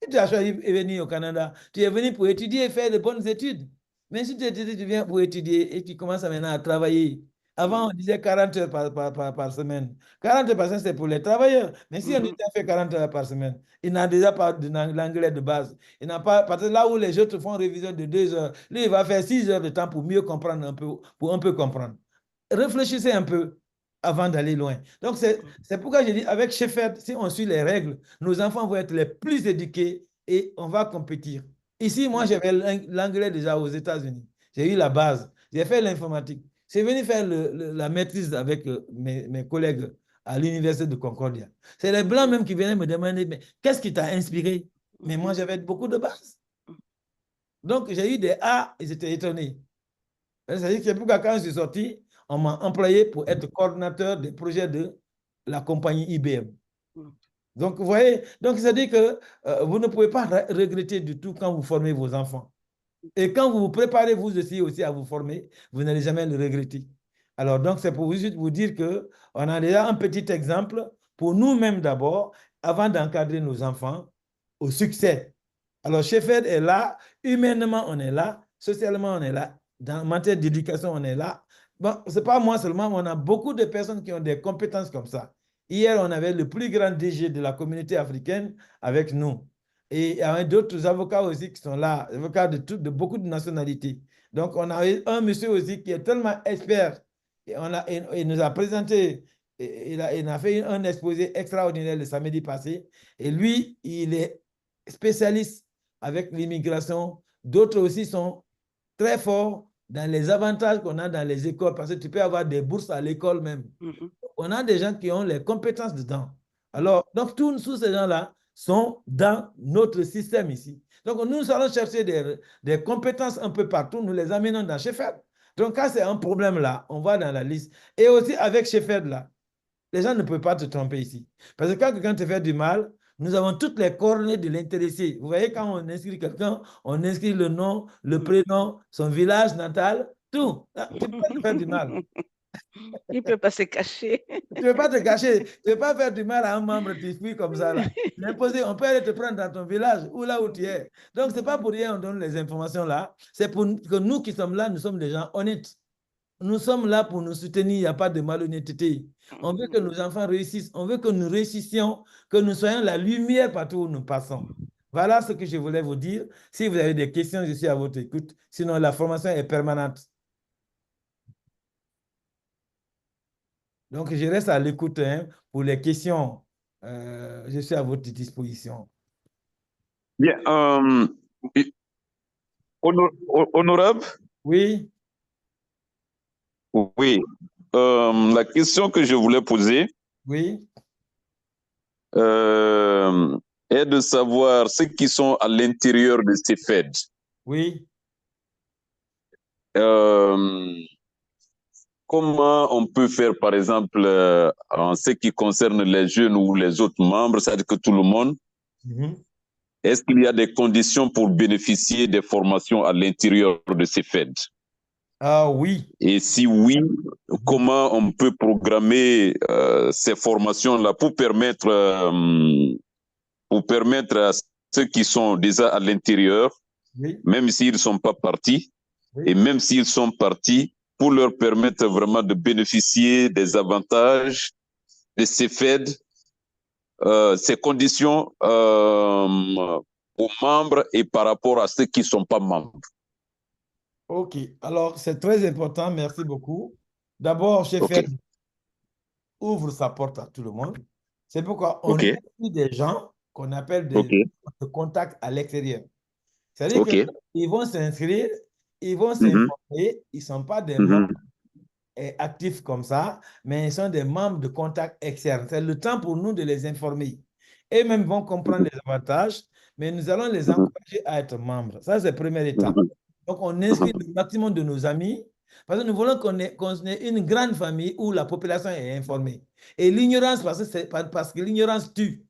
Si tu as choisi de venir au Canada, tu es venu pour étudier et faire de bonnes études. Mais si tu étudies, tu viens pour étudier et tu commences maintenant à travailler. Avant, on disait 40 heures par semaine. 40 heures par semaine, c'est pour les travailleurs. Mais si on dit fait 40 heures par semaine, il n'a déjà pas de l'anglais de base. Il n'a pas, parce que là où les autres font révision de 2 heures, lui, il va faire 6 heures de temps pour mieux comprendre un peu, pour un peu comprendre. Réfléchissez un peu avant d'aller loin. Donc, c'est pourquoi je dis, avec Shepherd, si on suit les règles, nos enfants vont être les plus éduqués et on va compétir. Ici, moi, j'avais l'anglais déjà aux États-Unis. J'ai eu la base. J'ai fait l'informatique. Je suis venu faire la maîtrise avec mes collègues à l'Université de Concordia. C'est les Blancs même qui venaient me demander, mais qu'est-ce qui t'a inspiré? Mais moi, j'avais beaucoup de bases. Donc, j'ai eu des A, ils étaient étonnés. C'est-à-dire que c'est pourquoi quand je suis sorti, on m'a employé pour être coordinateur des projets de la compagnie IBM. Donc, vous voyez, donc c'est-à-dire que vous ne pouvez pas regretter du tout quand vous formez vos enfants. Et quand vous vous préparez vous aussi à vous former, vous n'allez jamais le regretter. Alors, donc, c'est pour vous dire qu'on a déjà un petit exemple pour nous-mêmes d'abord, avant d'encadrer nos enfants au succès. Alors, Shepherd est là, humainement, on est là, socialement, on est là, en matière d'éducation, on est là. Bon, ce n'est pas moi seulement, on a beaucoup de personnes qui ont des compétences comme ça. Hier, on avait le plus grand DG de la communauté africaine avec nous. Et il y a d'autres avocats aussi qui sont là, avocats de beaucoup de nationalités. Donc, on a un monsieur aussi qui est tellement expert. Et il nous a présenté, il a fait un exposé extraordinaire le samedi passé. Et lui, il est spécialiste avec l'immigration. D'autres aussi sont très forts dans les avantages qu'on a dans les écoles, parce que tu peux avoir des bourses à l'école même. On a des gens qui ont les compétences dedans. Alors, donc tous ces gens-là sont dans notre système ici. Donc, nous allons chercher des compétences un peu partout, nous les amenons dans Shepherd. Donc, quand c'est un problème là, on va dans la liste. Et aussi avec Shepherd là, les gens ne peuvent pas te tromper ici. Parce que quand quelqu'un te fait du mal, nous avons toutes les coordonnées de l'intéressé. Vous voyez, quand on inscrit quelqu'un, on inscrit le nom, le prénom, son village natal, tout. Tu peux te faire du mal. Il ne peut pas se cacher. Tu ne peux pas te cacher. Tu ne peux pas faire du mal à un membre, tu fuis comme ça. Là. L'imposer, on peut aller te prendre dans ton village ou là où tu es. Donc, ce n'est pas pour rien qu'on donne les informations là. C'est pour que nous qui sommes là, nous sommes des gens honnêtes. Nous sommes là pour nous soutenir, il n'y a pas de malhonnêteté. On veut que nos enfants réussissent, on veut que nous réussissions, que nous soyons la lumière partout où nous passons. Voilà ce que je voulais vous dire. Si vous avez des questions, je suis à votre écoute. Sinon, la formation est permanente. Donc, je reste à l'écoute hein, pour les questions. Je suis à votre disposition. Bien. Honorable? Oui. Oui. La question que je voulais poser oui. Est de savoir ceux qui sont à l'intérieur de ces fêtes. Oui. Comment on peut faire, par exemple, en ce qui concerne les jeunes ou les autres membres, c'est-à-dire que tout le monde, est-ce qu'il y a des conditions pour bénéficier des formations à l'intérieur de ces fêtes? Ah oui. Et si oui, comment on peut programmer ces formations-là pour permettre à ceux qui sont déjà à l'intérieur, même s'ils ne sont pas partis, et même s'ils sont partis, pour leur permettre vraiment de bénéficier des avantages de ces fêtes, ces conditions aux membres et par rapport à ceux qui ne sont pas membres. OK. Alors, c'est très important. Merci beaucoup. D'abord, Chefed ouvre sa porte à tout le monde. C'est pourquoi on a des gens qu'on appelle des contacts à l'extérieur. C'est-à-dire qu'ils vont s'inscrire, ils vont s'informer, ils ne sont pas des membres actifs comme ça, mais ils sont des membres de contact externes. C'est le temps pour nous de les informer. Eux-mêmes vont comprendre les avantages, mais nous allons les encourager à être membres. Ça, c'est la première étape. Donc, on inscrit le maximum de nos amis parce que nous voulons qu'on ait une grande famille où la population est informée. Et l'ignorance, parce que l'ignorance tue.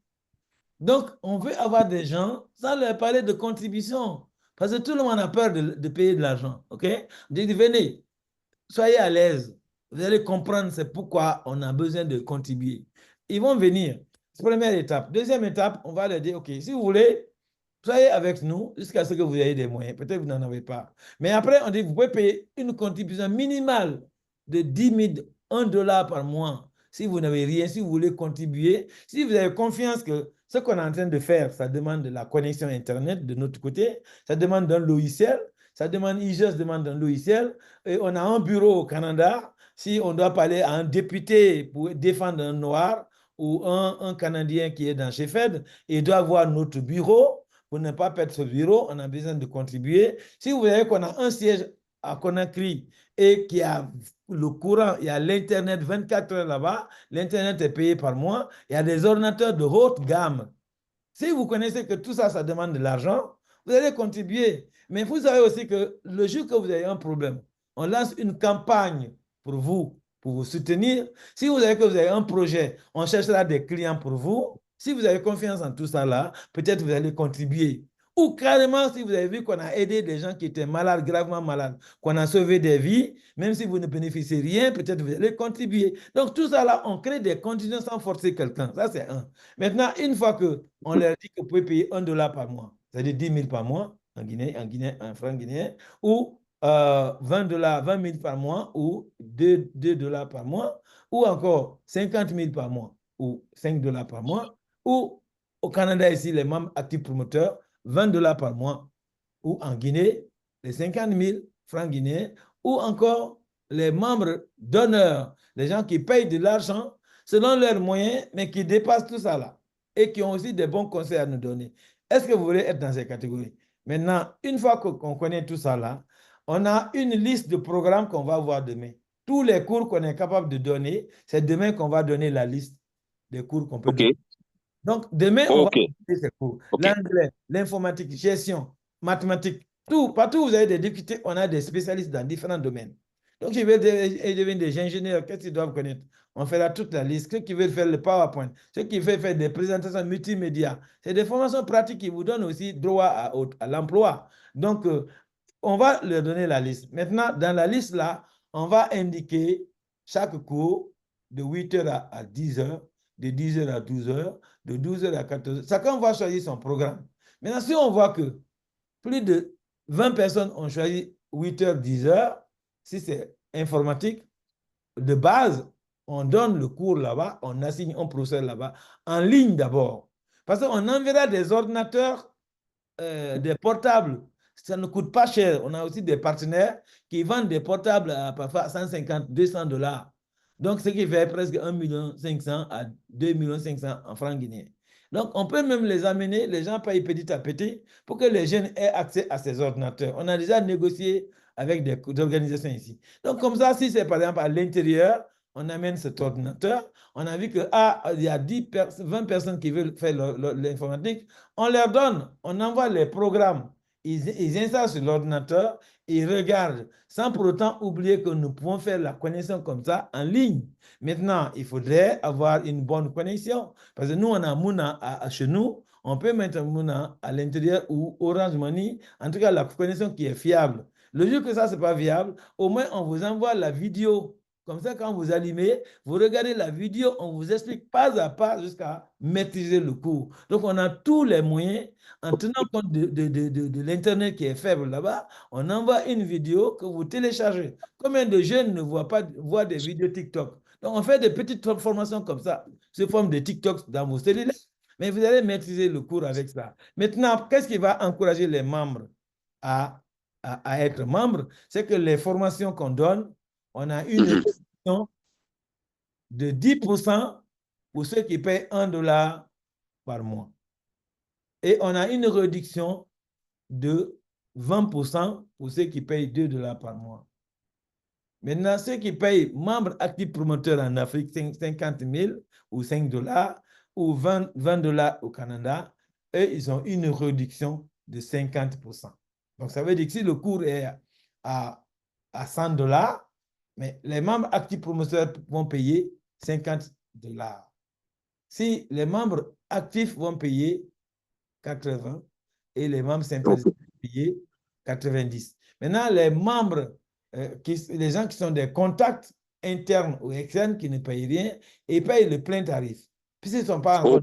Donc, on veut avoir des gens sans leur parler de contribution. Parce que tout le monde a peur de payer de l'argent. OK? On dit, venez, soyez à l'aise. Vous allez comprendre c'est pourquoi on a besoin de contribuer. Ils vont venir. C'est la première étape. Deuxième étape, on va leur dire, OK, si vous voulez, soyez avec nous jusqu'à ce que vous ayez des moyens. Peut-être que vous n'en avez pas. Mais après, on dit, vous pouvez payer une contribution minimale de 10 000, $1 par mois. Si vous n'avez rien, si vous voulez contribuer, si vous avez confiance que ce qu'on est en train de faire, ça demande de la connexion Internet de notre côté, ça demande d'un logiciel, ça demande, IGES demande un logiciel, et on a un bureau au Canada, si on doit parler à un député pour défendre un noir ou un Canadien qui est dans Sheffield, il doit avoir notre bureau. Pour ne pas perdre ce bureau, on a besoin de contribuer. Si vous voyez qu'on a un siège à Conakry et qu'il y a le courant, il y a l'Internet 24 heures là-bas, l'Internet est payé par mois, il y a des ordinateurs de haute gamme. Si vous connaissez que tout ça, ça demande de l'argent, vous allez contribuer. Mais vous savez aussi que le jour que vous avez un problème, on lance une campagne pour vous soutenir. Si vous savez que vous avez un projet, on cherchera des clients pour vous. Si vous avez confiance en tout ça là, peut-être vous allez contribuer. Ou carrément, si vous avez vu qu'on a aidé des gens qui étaient malades, gravement malades, qu'on a sauvé des vies, même si vous ne bénéficiez rien, peut-être vous allez contribuer. Donc tout ça là, on crée des conditions sans forcer quelqu'un. Ça, c'est un. Maintenant, une fois qu'on leur dit que vous pouvez payer $1 par mois, c'est-à-dire 10 000 par mois, en franc guinéen, ou 20 000 par mois, ou 2 $ par mois, ou encore 50 000 par mois, ou 5 $ par mois, ou au Canada ici, les membres actifs promoteurs, 20 $ par mois, ou en Guinée, les 50 000 francs guinéens, ou encore les membres donneurs, les gens qui payent de l'argent selon leurs moyens, mais qui dépassent tout ça là, et qui ont aussi des bons conseils à nous donner. Est-ce que vous voulez être dans ces catégories? Maintenant, une fois qu'on connaît tout ça là, on a une liste de programmes qu'on va voir demain. Tous les cours qu'on est capable de donner, c'est demain qu'on va donner la liste des cours qu'on peut donner. Donc, demain, on va donner ces cours. L'anglais, l'informatique, gestion, mathématiques, tout. Partout où vous avez des difficultés, on a des spécialistes dans différents domaines. Donc, ils veulent devenir des ingénieurs, qu'est-ce qu'ils doivent connaître? On fera toute la liste. Ceux qui veulent faire le PowerPoint, ceux qui veulent faire des présentations multimédia, c'est des formations pratiques qui vous donnent aussi droit à l'emploi. Donc, on va leur donner la liste. Maintenant, dans la liste là, on va indiquer chaque cours de 8h à 10h, de 10h à 12h, de 12h à 14h. Chacun va choisir son programme. Maintenant, si on voit que plus de 20 personnes ont choisi 8h, 10h, si c'est informatique, de base, on donne le cours là-bas, on assigne un professeur là-bas, en ligne d'abord. Parce qu'on enverra des ordinateurs, des portables. Ça ne coûte pas cher. On a aussi des partenaires qui vendent des portables à parfois 150, 200 $. Donc, ce qui fait presque 1,5 million à 2,5 millions en francs guinéens. Donc, on peut même les amener, les gens payent petit à petit pour que les jeunes aient accès à ces ordinateurs. On a déjà négocié avec des organisations ici. Donc, comme ça, si c'est par exemple à l'intérieur, on amène cet ordinateur, on a vu que il y a 20 personnes qui veulent faire l'informatique, on leur donne, on envoie les programmes, ils installent sur l'ordinateur, ils regardent, sans pour autant oublier que nous pouvons faire la connexion comme ça en ligne. Maintenant, il faudrait avoir une bonne connexion, parce que nous, on a Mouna chez nous, on peut mettre Mouna à l'intérieur ou Orange Money, en tout cas la connexion qui est fiable. Le jour que ça, ce n'est pas viable, au moins on vous envoie la vidéo. Comme ça, quand vous allumez, vous regardez la vidéo, on vous explique pas à pas jusqu'à maîtriser le cours. Donc, on a tous les moyens, en tenant compte de l'Internet qui est faible là-bas, on envoie une vidéo que vous téléchargez. Combien de jeunes ne voient des vidéos TikTok? Donc, on fait des petites formations comme ça, sous forme de TikTok dans vos cellulaires, mais vous allez maîtriser le cours avec ça. Maintenant, qu'est-ce qui va encourager les membres à être membres? C'est que les formations qu'on donne, on a une réduction de 10% pour ceux qui payent $1 par mois. Et on a une réduction de 20% pour ceux qui payent $2 par mois. Maintenant, ceux qui payent membres actifs promoteurs en Afrique, 50 000 ou $5 ou 20 $ au Canada, eux, ils ont une réduction de 50%. Donc, ça veut dire que si le cours est à $100, mais les membres actifs promoteurs vont payer $50. Si les membres actifs vont payer 80 et les membres sympathisants vont payer 90. Maintenant, les membres, les gens qui sont des contacts internes ou externes qui ne payent rien, ils payent le plein tarif. Puisqu'ils ne sont pas encore.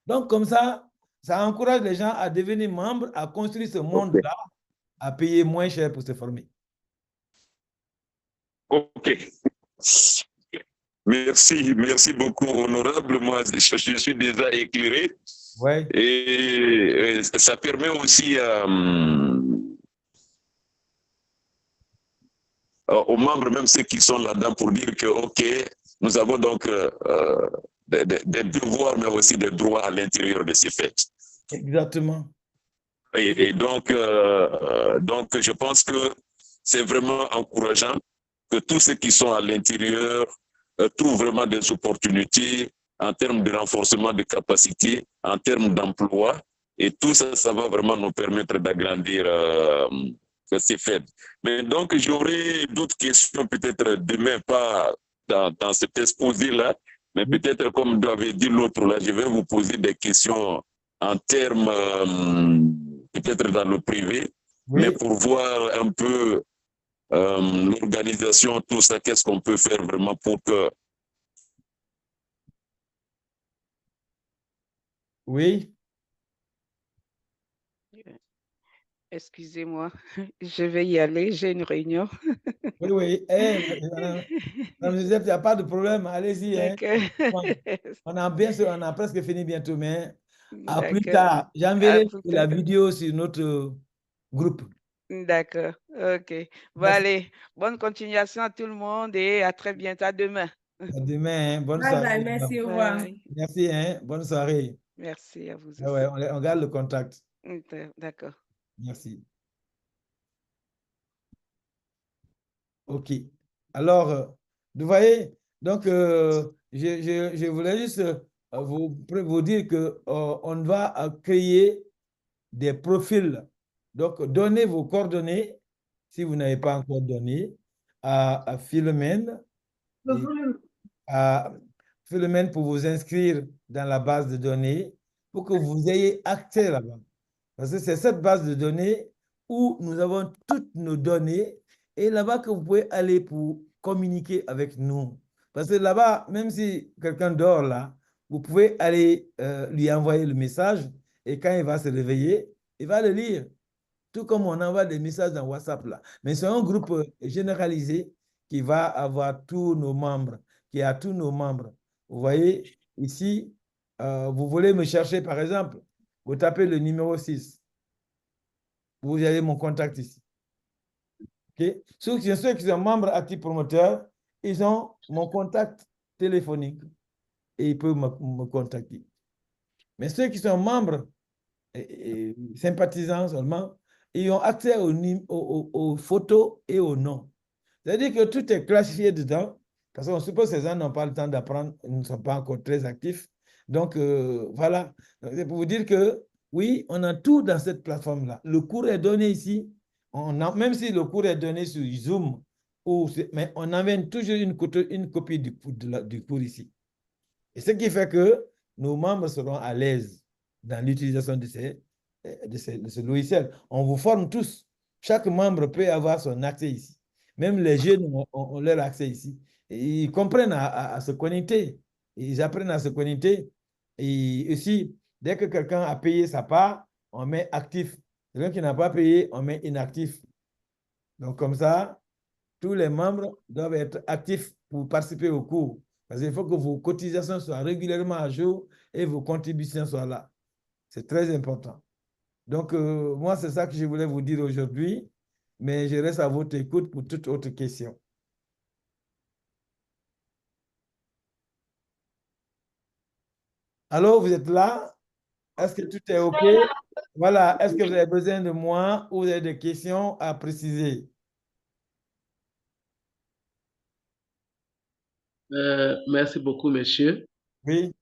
Donc, comme ça, ça encourage les gens à devenir membres, à construire ce monde-là, à payer moins cher pour se former. OK. Merci beaucoup, honorable. Moi, je suis déjà éclairé. Ouais. Et ça permet aussi aux membres, même ceux qui sont là-dedans, pour dire que, OK, nous avons donc des devoirs, mais aussi des droits à l'intérieur de ces fêtes. Exactement. Et donc, je pense que c'est vraiment encourageant que tous ceux qui sont à l'intérieur trouvent vraiment des opportunités en termes de renforcement de capacités, en termes d'emploi. Et tout ça, ça va vraiment nous permettre d'agrandir ces fêtes. Mais donc, j'aurai d'autres questions, peut-être demain, pas dans cet exposé-là, mais peut-être, comme l'avait dit l'autre, là, je vais vous poser des questions en termes, peut-être dans le privé, mais pour voir un peu l'organisation, tout ça, qu'est-ce qu'on peut faire vraiment pour que... Oui. Excusez-moi, je vais y aller, j'ai une réunion. Oui, oui. Il n'y a pas de problème, allez-y. Hein. On a presque fini bientôt, mais à plus tard. J'enverrai la vidéo sur notre groupe. D'accord, OK. Bon, allez, bonne continuation à tout le monde et à très bientôt, à demain. À demain, hein. Bonne Bye soirée. bye, merci, au revoir. Merci, hein. Bonne soirée. Merci à vous aussi. Ah ouais, on garde le contact. D'accord. Merci. OK. Alors, vous voyez, donc, je voulais juste vous dire qu'on va créer des profils. Donc, donnez vos coordonnées, si vous n'avez pas encore donné, à Philomène. À Philomène pour vous inscrire dans la base de données, pour que vous ayez accès là-bas. Parce que c'est cette base de données où nous avons toutes nos données et là-bas que vous pouvez aller pour communiquer avec nous. Parce que là-bas, même si quelqu'un dort là, vous pouvez aller lui envoyer le message et quand il va se réveiller, il va le lire. Tout comme on envoie des messages dans WhatsApp là. Mais c'est un groupe généralisé qui va avoir tous nos membres, qui a tous nos membres. Vous voyez, ici, vous voulez me chercher par exemple, vous tapez le numéro 6. Vous avez mon contact ici. Okay? Ceux qui sont membres actifs promoteurs, ils ont mon contact téléphonique et ils peuvent me contacter. Mais ceux qui sont membres et sympathisants seulement, ils ont accès aux photos et aux noms. C'est-à-dire que tout est classifié dedans, parce qu'on suppose que ces gens n'ont pas le temps d'apprendre, ils ne sont pas encore très actifs. Donc, voilà. C'est pour vous dire que, oui, on a tout dans cette plateforme-là. Le cours est donné ici. Même si le cours est donné sur Zoom, mais on amène toujours une copie du cours ici. Et ce qui fait que nos membres seront à l'aise dans l'utilisation de ce logiciel. On vous forme tous. Chaque membre peut avoir son accès ici. Même les jeunes ont leur accès ici. Et ils comprennent à se connecter. Ils apprennent à se connecter. Et aussi, dès que quelqu'un a payé sa part, on met actif. Quelqu'un qui n'a pas payé, on met inactif. Donc, comme ça, tous les membres doivent être actifs pour participer au cours. Parce qu'il faut que vos cotisations soient régulièrement à jour et vos contributions soient là. C'est très important. Donc, moi, c'est ça que je voulais vous dire aujourd'hui, mais je reste à votre écoute pour toute autre question. Allô, vous êtes là? Est-ce que tout est OK? Voilà. Est-ce que vous avez besoin de moi ou vous avez des questions à préciser? Merci beaucoup, monsieur. Oui.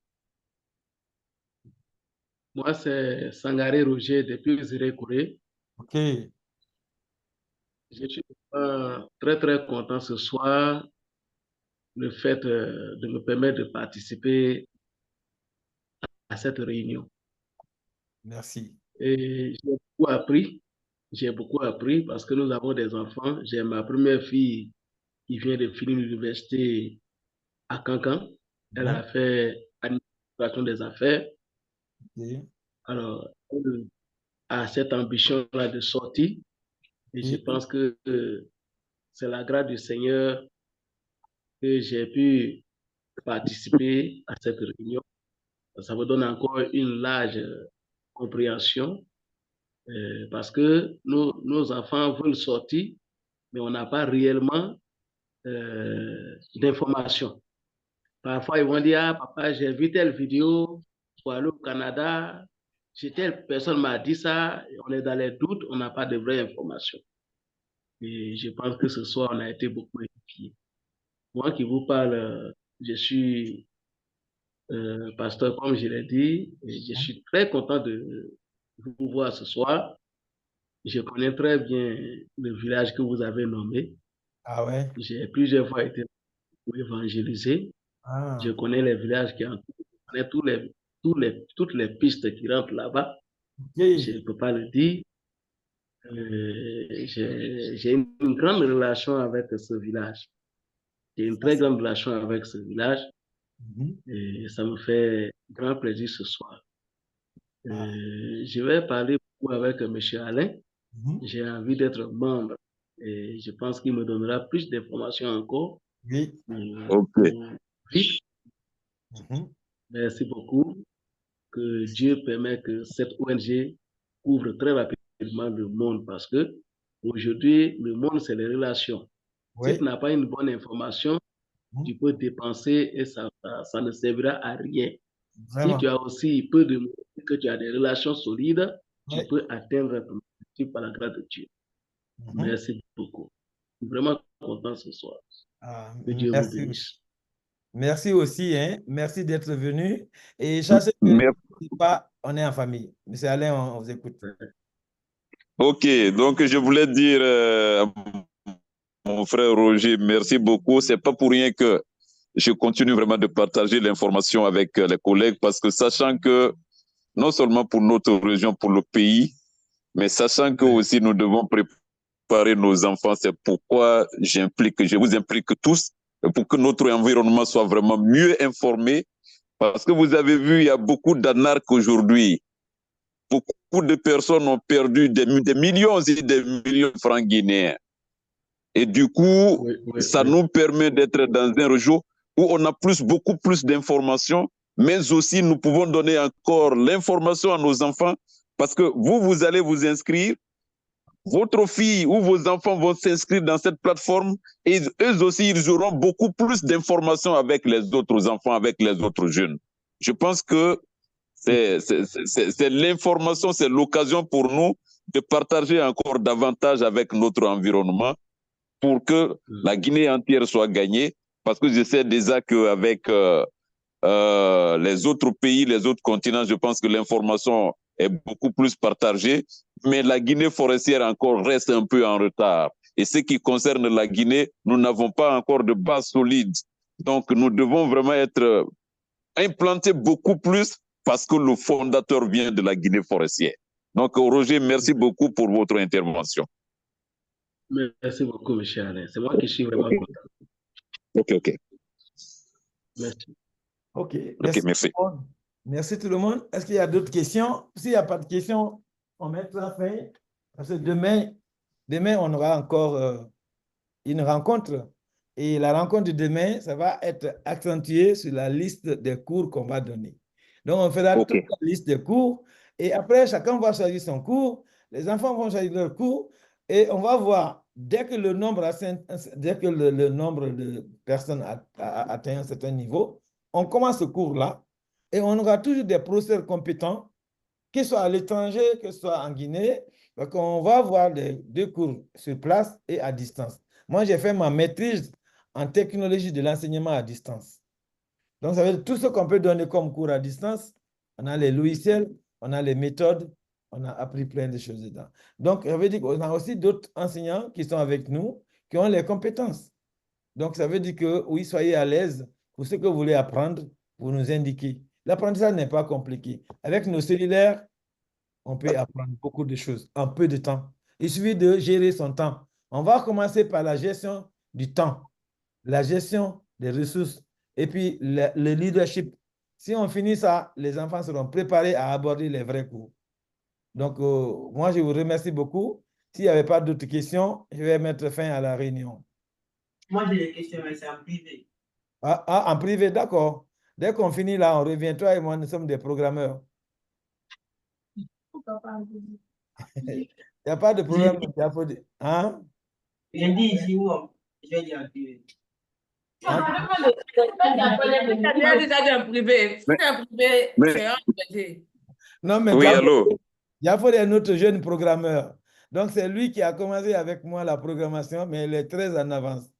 Moi, c'est Sangaré Roger depuis Ziré-Kouré. OK. Je suis très, très content ce soir le fait de me permettre de participer à cette réunion. Merci. Et j'ai beaucoup appris parce que nous avons des enfants. J'ai ma première fille qui vient de finir l'université à Cancan. Elle a fait administration des affaires. Okay. Alors, elle a cette ambition-là de sortir. Et je pense que c'est la grâce du Seigneur que j'ai pu participer à cette réunion. Ça me donne encore une large compréhension parce que nos enfants veulent sortir, mais on n'a pas réellement d'informations. Parfois, ils vont dire, ah, papa, j'ai vu telle vidéo pour aller au Canada, telle personne m'a dit ça, on est dans les doutes, on n'a pas de vraies informations. Et je pense que ce soir, on a été beaucoup édifiés. Moi qui vous parle, je suis pasteur, comme je l'ai dit, et je suis très content de vous voir ce soir. Je connais très bien le village que vous avez nommé. Ah ouais? J'ai plusieurs fois été pour évangéliser. Ah. Je connais les villages qui entourent. Je connais toutes les pistes qui rentrent là-bas. Okay. Je ne peux pas le dire. J'ai une grande relation avec ce village. J'ai une très grande relation avec ce village. Et ça me fait grand plaisir ce soir. Je vais parler beaucoup avec M. Alain. J'ai envie d'être membre et je pense qu'il me donnera plus d'informations encore. Oui. OK. Merci beaucoup. Que Dieu permette que cette ONG ouvre très rapidement le monde parce que aujourd'hui, le monde, c'est les relations. Oui. Si tu n'as pas une bonne information, tu peux dépenser et ça ne servira à rien. Vraiment. Si tu as aussi peu de moyens, que tu as des relations solides, tu peux atteindre ton objectif par la grâce de Dieu. Merci beaucoup. Je suis vraiment content ce soir. Que Dieu vous bénisse. Merci aussi, hein. Merci d'être venu. Et sachez que on est en famille. Monsieur Alain, on vous écoute. OK, donc je voulais dire mon frère Roger, merci beaucoup. C'est pas pour rien que je continue vraiment de partager l'information avec les collègues parce que sachant que non seulement pour notre région, pour le pays, mais sachant que aussi nous devons préparer nos enfants. C'est pourquoi je vous implique tous pour que notre environnement soit vraiment mieux informé. Parce que vous avez vu, il y a beaucoup d'anarques aujourd'hui. Beaucoup de personnes ont perdu des millions et des millions de francs guinéens. Et du coup, ça nous permet d'être dans un réseau où on a beaucoup plus d'informations, mais aussi nous pouvons donner encore l'information à nos enfants parce que vous allez vous inscrire, votre fille ou vos enfants vont s'inscrire dans cette plateforme et eux aussi, ils auront beaucoup plus d'informations avec les autres enfants, avec les autres jeunes. Je pense que c'est l'information, c'est l'occasion pour nous de partager encore davantage avec notre environnement pour que la Guinée entière soit gagnée. Parce que je sais déjà qu'avec les autres pays, les autres continents, je pense que l'information est beaucoup plus partagée. Mais la Guinée forestière encore reste un peu en retard. Et ce qui concerne la Guinée, nous n'avons pas encore de base solide. Donc, nous devons vraiment être implantés beaucoup plus parce que le fondateur vient de la Guinée forestière. Donc, Roger, merci beaucoup pour votre intervention. Merci beaucoup, M. Alain. C'est moi qui suis vraiment content. Ok. Merci. Ok, merci. Merci tout le monde. Est-ce qu'il y a d'autres questions? S'il n'y a pas de questions, on mettra fin. Parce que demain on aura encore une rencontre. Et la rencontre de demain, ça va être accentué sur la liste des cours qu'on va donner. Donc, on fera toute la liste des cours. Et après, chacun va choisir son cours. Les enfants vont choisir leur cours. Et on va voir, dès que le nombre de personnes a atteint un certain niveau, on commence ce cours-là. Et on aura toujours des professeurs compétents, qu'ils soient à l'étranger, que ce soit en Guinée. Donc, on va avoir deux cours sur place et à distance. Moi, j'ai fait ma maîtrise en technologie de l'enseignement à distance. Donc, ça veut dire tout ce qu'on peut donner comme cours à distance. On a les logiciels, on a les méthodes, on a appris plein de choses dedans. Donc, ça veut dire qu'on a aussi d'autres enseignants qui sont avec nous, qui ont les compétences. Donc, ça veut dire que, oui, soyez à l'aise pour ce que vous voulez apprendre, pour nous indiquer. L'apprentissage n'est pas compliqué. Avec nos cellulaires, on peut apprendre beaucoup de choses en peu de temps. Il suffit de gérer son temps. On va commencer par la gestion du temps, la gestion des ressources et puis le leadership. Si on finit ça, les enfants seront préparés à aborder les vrais cours. Donc, moi, je vous remercie beaucoup. S'il n'y avait pas d'autres questions, je vais mettre fin à la réunion. Moi, j'ai des questions, mais c'est en privé. En privé, d'accord. Dès qu'on finit là, on revient. Toi et moi, nous sommes des programmeurs. Il n'y a pas de problème. Hein? Je dis ici où je vais dire en privé. Non, mais oui, allô? Diafo est notre jeune programmeur. Donc, c'est lui qui a commencé avec moi la programmation, mais il est très en avance.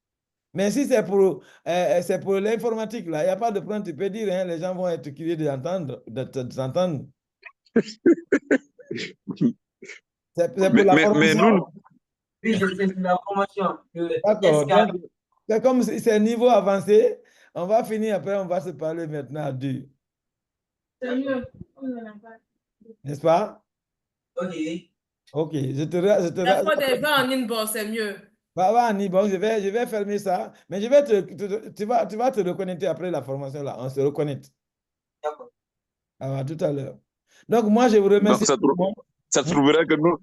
Mais si c'est pour l'informatique, là, il n'y a pas de problème, tu peux dire, hein, les gens vont être curieux de t'entendre. C'est pour la formation. Oui, c'est la formation. D'accord. C'est comme si c'est un niveau avancé. On va finir après, on va se parler maintenant à deux. C'est mieux. N'est-ce pas? Ok. Ok. Il faut des gens en inbox, c'est mieux. Va en inbox, je vais fermer ça. Mais tu vas te reconnecter après la formation là. On se reconnecte. D'accord. À tout à l'heure. Donc, moi, je vous remercie. Donc, ça trouvera que nous...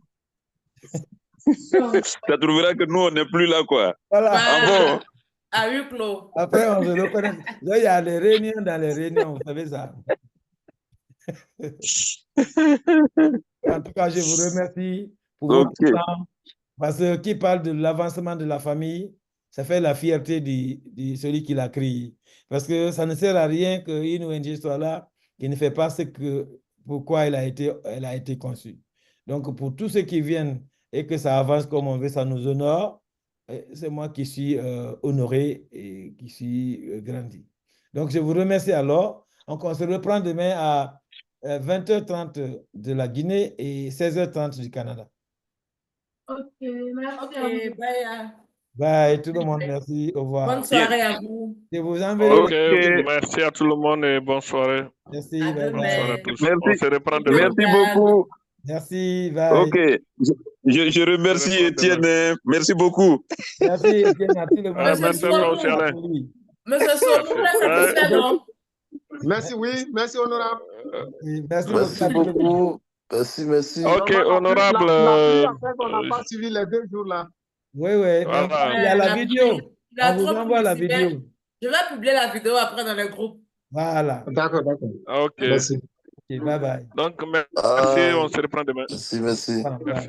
ça trouvera que nous, on n'est plus là, quoi. Voilà. Ah bon? À huis clos. Après, on se reconnaît. Il y a les réunions dans les réunions, vous savez ça. En tout cas, je vous remercie pour votre temps. Parce que qui parle de l'avancement de la famille, ça fait la fierté de celui qui l'a créé. Parce que ça ne sert à rien qu'une ONG soit là qui ne fait pas pourquoi elle a été conçue. Donc, pour tous ceux qui viennent et que ça avance comme on veut, ça nous honore. C'est moi qui suis honoré et qui suis grandi. Donc, je vous remercie alors. Donc, on se reprend demain à 20h30 de la Guinée et 16h30 du Canada. Ok, merci. Ok, bye. Bye, tout le monde. Merci. Au revoir. Bonne soirée à vous. Je vous enverrai. Ok, merci à tout le monde et bonne soirée. Merci. À Bye demain. Bonne soirée à tous. Merci. On se reprend demain. Merci beaucoup. Merci, bye. Ok. Je remercie Étienne. Merci beaucoup. Merci, Étienne. À tout le monde. Merci à toi aussi, Alain. Monsieur So, vous êtes satisfait, non? Merci, oui. Merci, honorable. Merci beaucoup. Merci. Ok, honorable. On n'a pas suivi les 2 jours là. Oui, oui. Voilà. Il y a la vidéo. Il a On vous trop envoie la publicité. vidéo. Je vais publier la vidéo après dans le groupe. Voilà. D'accord, d'accord. Ok. Merci. Ok, bye bye. Donc, merci. On se reprend demain. Merci. Merci.